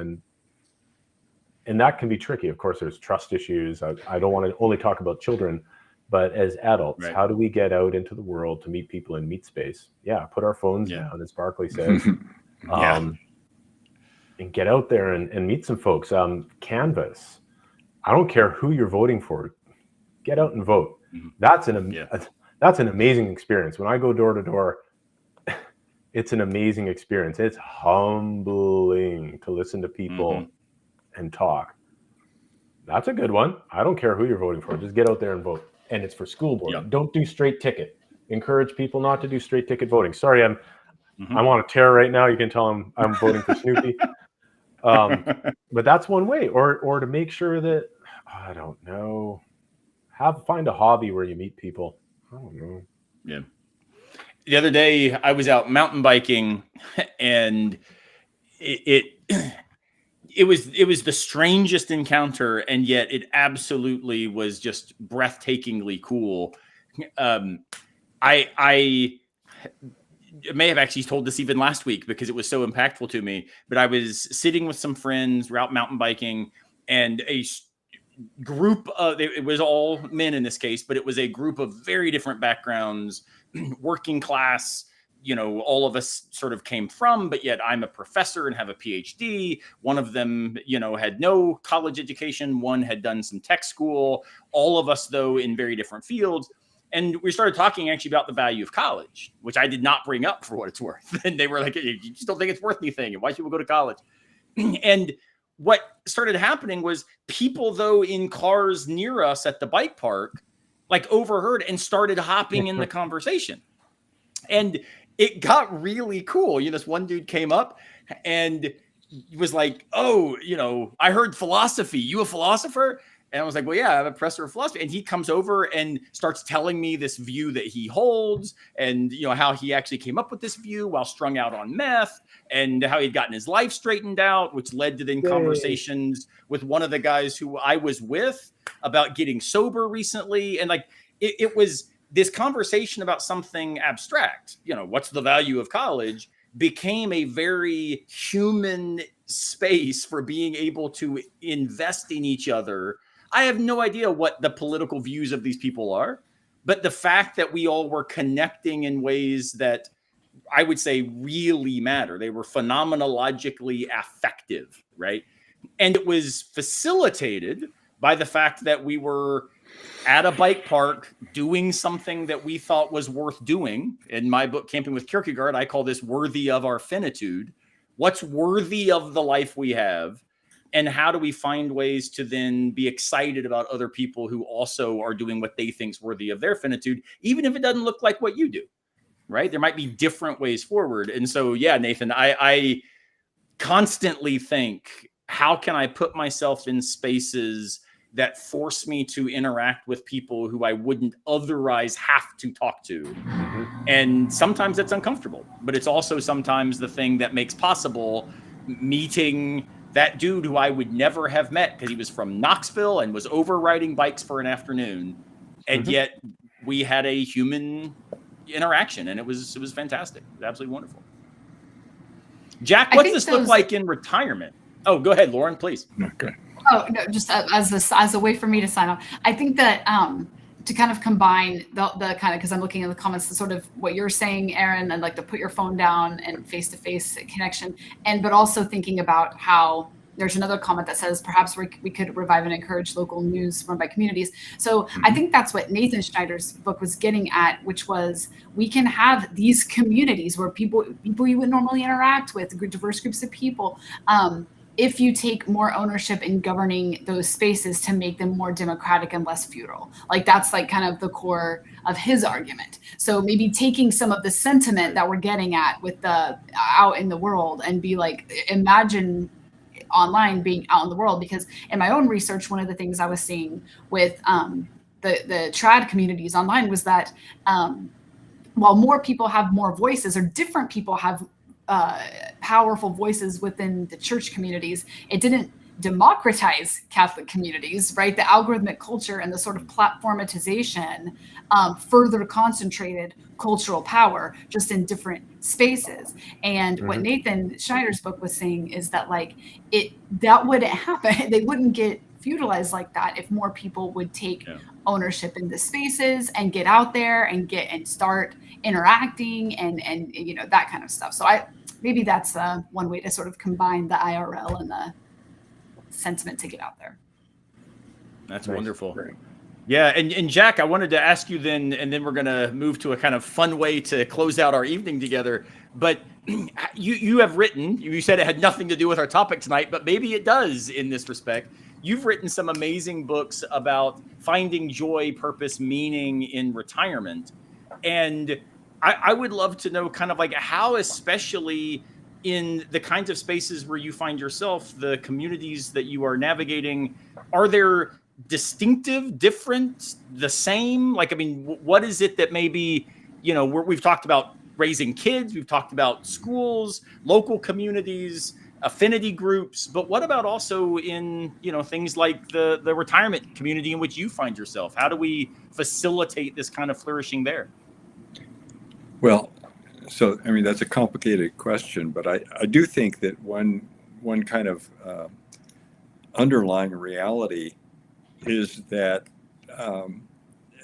And that can be tricky. Of course, there's trust issues. I don't want to only talk about children, but as adults, how do we get out into the world to meet people in meet space? Yeah, put our phones down, as Barclay says. And get out there and meet some folks. Canvas. I don't care who you're voting for. Get out and vote. Mm-hmm. That's an amazing experience. When I go door to door, it's an amazing experience. It's humbling to listen to people and talk. That's a good one. I don't care who you're voting for. Just get out there and vote. And it's for school board. Yeah. Don't do straight ticket. Encourage people not to do straight ticket voting. Sorry, I'm on a tear right now. You can tell I'm voting for Snoopy. But that's one way. Or to make sure that, I don't know, find a hobby where you meet people. I don't know. Yeah. The other day I was out mountain biking, and it it was the strangest encounter, and yet it absolutely was just breathtakingly cool. I may have actually told this even last week because it was so impactful to me, but I was sitting with some friends, we're out mountain biking, and a group of, it was all men in this case, but it was a group of very different backgrounds, working class, all of us sort of came from, but yet I'm a professor and have a PhD. One of them, had no college education. One had done some tech school. All of us, though, in very different fields. And we started talking actually about the value of college, which I did not bring up for what it's worth. And they were like, you just don't think it's worth anything. Why should we go to college? And what started happening was people, though, in cars near us at the bike park, like overheard and started hopping in the conversation. And it got really cool. This one dude came up and was like, oh, I heard philosophy. You a philosopher? And I was like, well, yeah, I'm a professor of philosophy. And he comes over and starts telling me this view that he holds and, how he actually came up with this view while strung out on meth and how he'd gotten his life straightened out, which led to then conversations with one of the guys who I was with about getting sober recently. And like, it was this conversation about something abstract, what's the value of college, became a very human space for being able to invest in each other. I have no idea what the political views of these people are, but the fact that we all were connecting in ways that I would say really matter. They were phenomenologically affective, right? And it was facilitated by the fact that we were at a bike park doing something that we thought was worth doing. In my book, Camping with Kierkegaard, I call this worthy of our finitude. What's worthy of the life we have? And how do we find ways to then be excited about other people who also are doing what they think is worthy of their finitude, even if it doesn't look like what you do, right? There might be different ways forward. And so, yeah, Nathan, I constantly think, how can I put myself in spaces that force me to interact with people who I wouldn't otherwise have to talk to? Mm-hmm. And sometimes that's uncomfortable, but it's also sometimes the thing that makes possible meeting that dude who I would never have met because he was from Knoxville and was over riding bikes for an afternoon. And yet we had a human interaction, and it was fantastic. It was absolutely wonderful. Jack, what's this look like in retirement? Oh, go ahead, Lauren, please. Okay. Oh, no, just as a way for me to sign off. I think that to kind of combine the kind of, because I'm looking at the comments, the sort of what you're saying, Aaron, and like to put your phone down and face-to-face connection, but also thinking about how there's another comment that says perhaps we could revive and encourage local news run by communities. So I think that's what Nathan Schneider's book was getting at, which was we can have these communities where people you would normally interact with, diverse groups of people, if you take more ownership in governing those spaces to make them more democratic and less feudal. Like that's like kind of the core of his argument. So maybe taking some of the sentiment that we're getting at with the out in the world and be like, imagine online being out in the world. Because in my own research, one of the things I was seeing with the trad communities online was that while more people have more voices, or different people have powerful voices within the church communities, it didn't democratize Catholic communities, right? The algorithmic culture and the sort of platformatization further concentrated cultural power just in different spaces. And what Nathan Schneider's book was saying is that like that wouldn't happen. They wouldn't get feudalized like that if more people would take ownership in the spaces and get out there and start interacting and that kind of stuff. So maybe that's one way to sort of combine the IRL and the sentiment to get out there. That's nice. Wonderful. Great. Yeah. And Jack, I wanted to ask you then, and then we're going to move to a kind of fun way to close out our evening together. But you have written, you said it had nothing to do with our topic tonight, but maybe it does in this respect. You've written some amazing books about finding joy, purpose, meaning in retirement. And I would love to know kind of like how, especially in the kinds of spaces where you find yourself, the communities that you are navigating, are there distinctive, different, the same? Like, I mean, what is it that maybe, we've talked about raising kids, we've talked about schools, local communities. affinity groups, but what about also in, things like the retirement community in which you find yourself? How do we facilitate this kind of flourishing there? Well, so I mean that's a complicated question, but I do think that one kind of underlying reality is that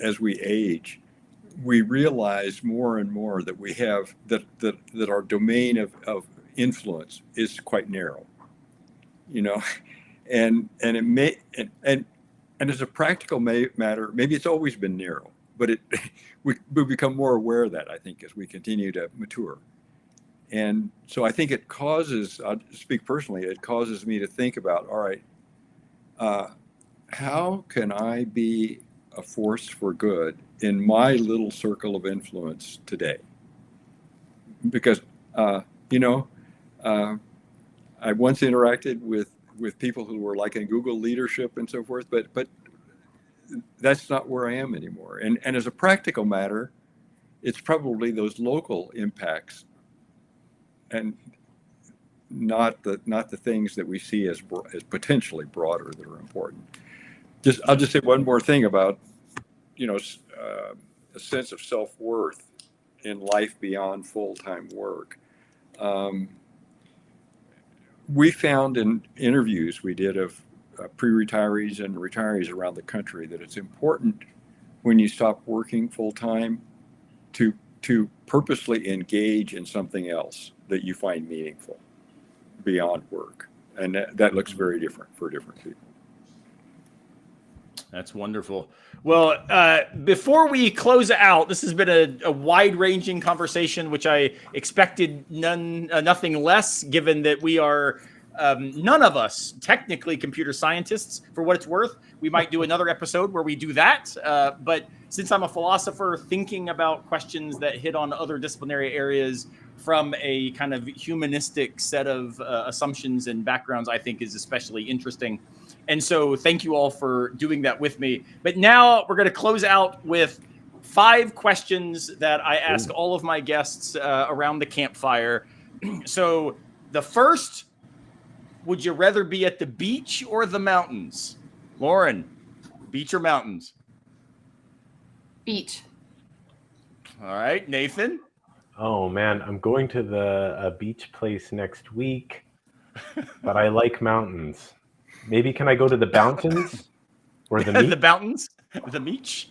as we age, we realize more and more that we have that our domain of influence is quite narrow, and it may and as a practical matter, maybe it's always been narrow, but we become more aware of that, I think, as we continue to mature. And so I think it causes, I'll speak personally, it causes me to think about, all right, how can I be a force for good in my little circle of influence today? Because, I once interacted with people who were like in Google leadership and so forth, but that's not where I am anymore. And as a practical matter, it's probably those local impacts and not the things that we see as potentially broader that are important. I'll just say one more thing about, a sense of self-worth in life beyond full-time work. We found in interviews we did of pre-retirees and retirees around the country that it's important when you stop working full-time to purposely engage in something else that you find meaningful beyond work. And that looks very different for different people. That's wonderful. Well, before we close out, this has been a wide-ranging conversation, which I expected nothing less, given that we are none of us technically computer scientists. For what it's worth, we might do another episode where we do that. But since I'm a philosopher thinking about questions that hit on other disciplinary areas from a kind of humanistic set of assumptions and backgrounds, I think is especially interesting. And so thank you all for doing that with me. But now we're going to close out with 5 questions that I ask all of my guests around the campfire. So the first, would you rather be at the beach or the mountains? Lauren, beach or mountains? Beach. All right, Nathan? Oh, man, I'm going to the beach place next week, but I like mountains. Maybe can I go to the mountains or the meat? The mountains, the beach.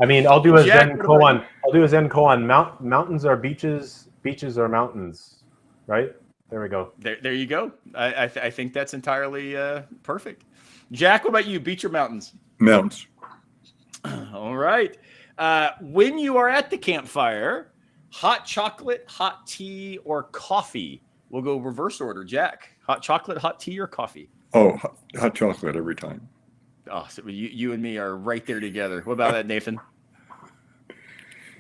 I mean, I'll do a Jack, Zen koan. I'll do a Zen koan. Mountains are beaches. Beaches are mountains. Right? There we go. There you go. I think that's entirely perfect. Jack, what about you? Beach or mountains? Mountains. All right. When you are at the campfire, hot chocolate, hot tea, or coffee? We'll go reverse order. Jack, hot chocolate, hot tea, or coffee? Oh, hot chocolate every time. Oh, so you and me are right there together. What about that, Nathan?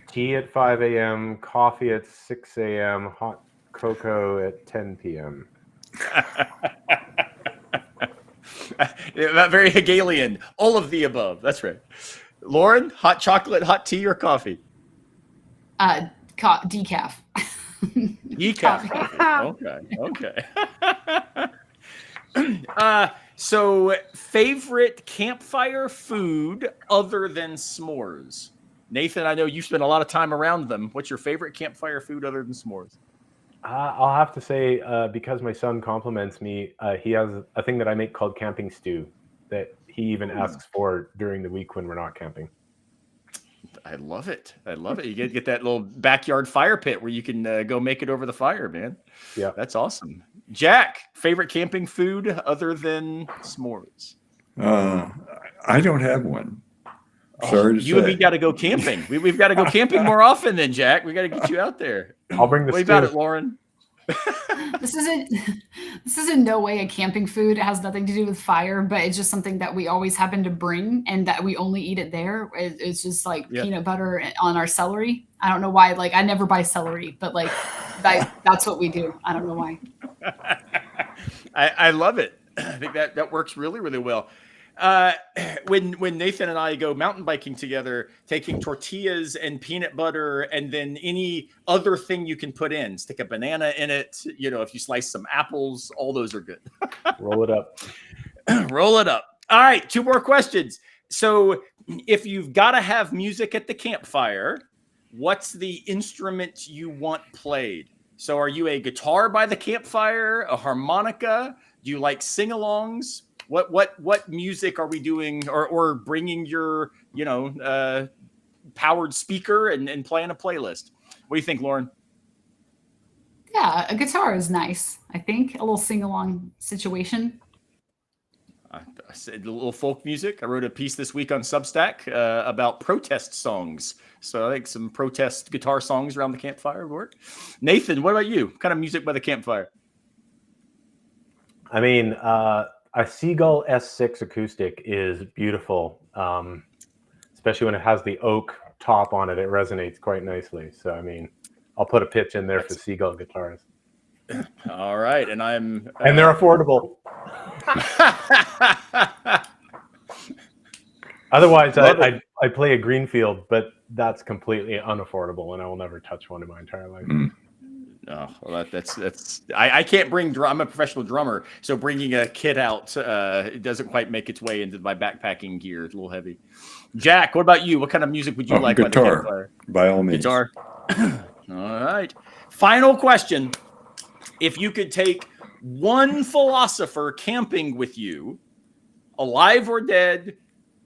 Tea at 5 a.m., coffee at 6 a.m., hot cocoa at 10 p.m. Very Hegelian. All of the above. That's right. Lauren, hot chocolate, hot tea, or coffee? Decaf. Decaf. Okay. So favorite campfire food other than s'mores? Nathan, I know you spend a lot of time around them. What's your favorite campfire food other than s'mores? I'll have to say, because my son compliments me, he has a thing that I make called camping stew that he even asks for during the week when we're not camping. I love it. You get that little backyard fire pit where you can go make it over the fire, man. Yeah. That's awesome. Jack, favorite camping food other than s'mores? I don't have one. Sorry to say. You and me got to go camping. We've got to go camping more often then, Jack. We got to get you out there. I'll bring the What about it, Lauren? This is in no way a camping food. It has nothing to do with fire, but it's just something that we always happen to bring and that we only eat it there. It's just like peanut butter on our celery. I don't know why. Like, I never buy celery, but like that's what we do. I don't know why. I love it. I think that works really, really well. when Nathan and I go mountain biking together, taking tortillas and peanut butter and then any other thing you can put in, stick a banana in it. You know, if you slice some apples, all those are good. Roll it up. Roll it up. All right, 2 more questions. So if you've got to have music at the campfire, what's the instrument you want played? So are you a guitar by the campfire, a harmonica? Do you like sing-alongs? What music are we doing, or bringing your, you know, powered speaker and playing a playlist? What do you think, Lauren? Yeah, a guitar is nice. I think a little sing-along situation. I said a little folk music. I wrote a piece this week on Substack about protest songs. So I think some protest guitar songs around the campfire would work. Nathan, what about you? What kind of music by the campfire? I mean, a Seagull S6 acoustic is beautiful, especially when it has the oak top on it. It resonates quite nicely. So, I mean, I'll put a pitch in there for Seagull guitars. All right, and I'm and they're affordable. Otherwise, I play a Greenfield, but that's completely unaffordable, and I will never touch one in my entire life. Oh, well, that's I can't bring drum. I'm a professional drummer, so bringing a kit out it doesn't quite make its way into my backpacking gear. It's a little heavy. Jack, what about you? What kind of music would you like? Guitar, by the campfire? by all means. Guitar. All right. Final question. If you could take one philosopher camping with you, alive or dead,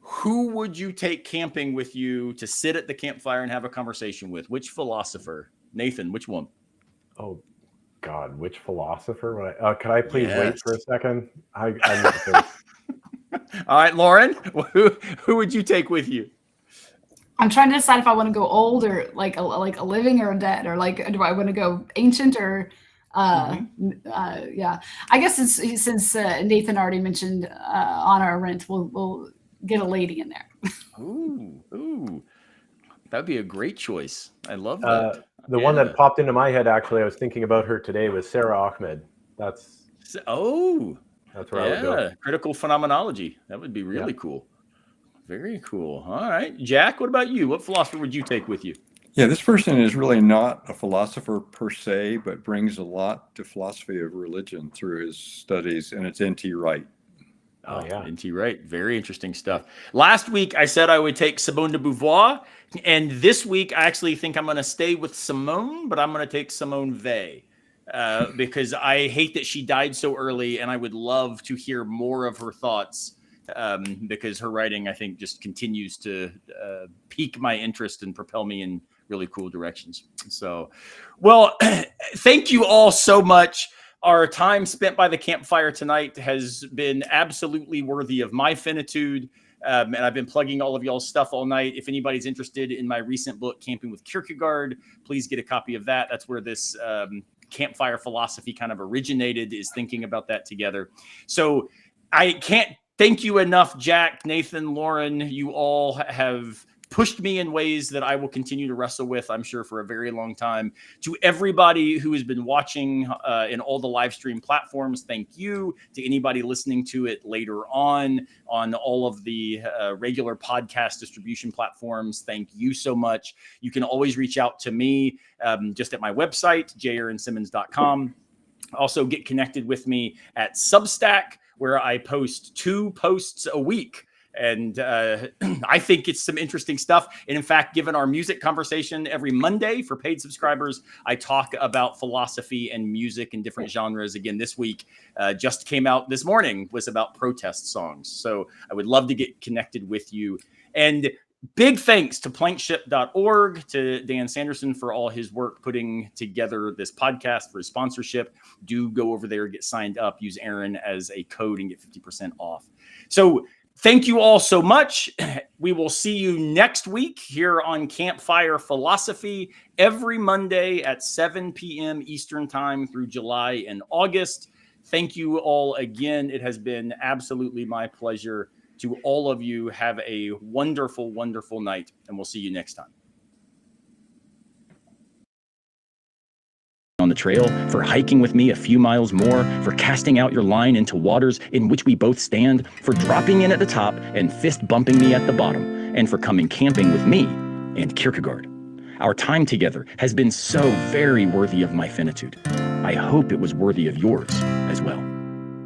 who would you take camping with you to sit at the campfire and have a conversation with? Which philosopher? Nathan, which one? Oh, God, which philosopher? Could I please wait for a second? I need to think. All right, Lauren, who would you take with you? I'm trying to decide if I want to go old or like a living or a dead, or like, do I want to go ancient or yeah. I guess since Nathan already mentioned Honor Arendt, we'll get a lady in there. Ooh, that'd be a great choice. I love that. The one that popped into my head, actually, I was thinking about her today, was Sarah Ahmed. That's where I would go. Critical phenomenology. That would be really cool. Very cool. All right, Jack, what about you? What philosopher would you take with you? Yeah, this person is really not a philosopher per se, but brings a lot to philosophy of religion through his studies, and it's N.T. Wright. Oh, yeah. N.T. Wright. Very interesting stuff. Last week, I said I would take Simone de Beauvoir. And this week, I actually think I'm going to stay with Simone, but I'm going to take Simone Weil because I hate that she died so early. And I would love to hear more of her thoughts because her writing, I think, just continues to pique my interest and propel me in really cool directions. So, well, thank you all so much. Our time spent by the campfire tonight has been absolutely worthy of my finitude. And I've been plugging all of y'all's stuff all night. If anybody's interested in my recent book, Camping with Kierkegaard, please get a copy of that. That's where this campfire philosophy kind of originated, is thinking about that together. So I can't thank you enough, Jack, Nathan, Lauren. You all have pushed me in ways that I will continue to wrestle with, I'm sure, for a very long time. To everybody who has been watching in all the live stream platforms, thank you. To anybody listening to it later on all of the regular podcast distribution platforms, thank you so much. You can always reach out to me just at my website, jaaronsimmons.com. Also get connected with me at Substack, where I post 2 posts a week. And I think it's some interesting stuff. And in fact, given our music conversation every Monday for paid subscribers, I talk about philosophy and music in different genres. Again, this week just came out this morning, was about protest songs. So I would love to get connected with you. And big thanks to plankship.org, to Dan Sanderson for all his work putting together this podcast, for his sponsorship. Do go over there, get signed up, use Aaron as a code and get 50% off. So thank you all so much. We will see you next week here on Campfire Philosophy every Monday at 7 p.m. Eastern Time through July and August. Thank you all again. It has been absolutely my pleasure. To all of you, have a wonderful, wonderful night, and we'll see you next time. On the trail, for hiking with me a few miles more, for casting out your line into waters in which we both stand, for dropping in at the top and fist bumping me at the bottom, and for coming camping with me and Kierkegaard. Our time together has been so very worthy of my finitude. I hope it was worthy of yours as well.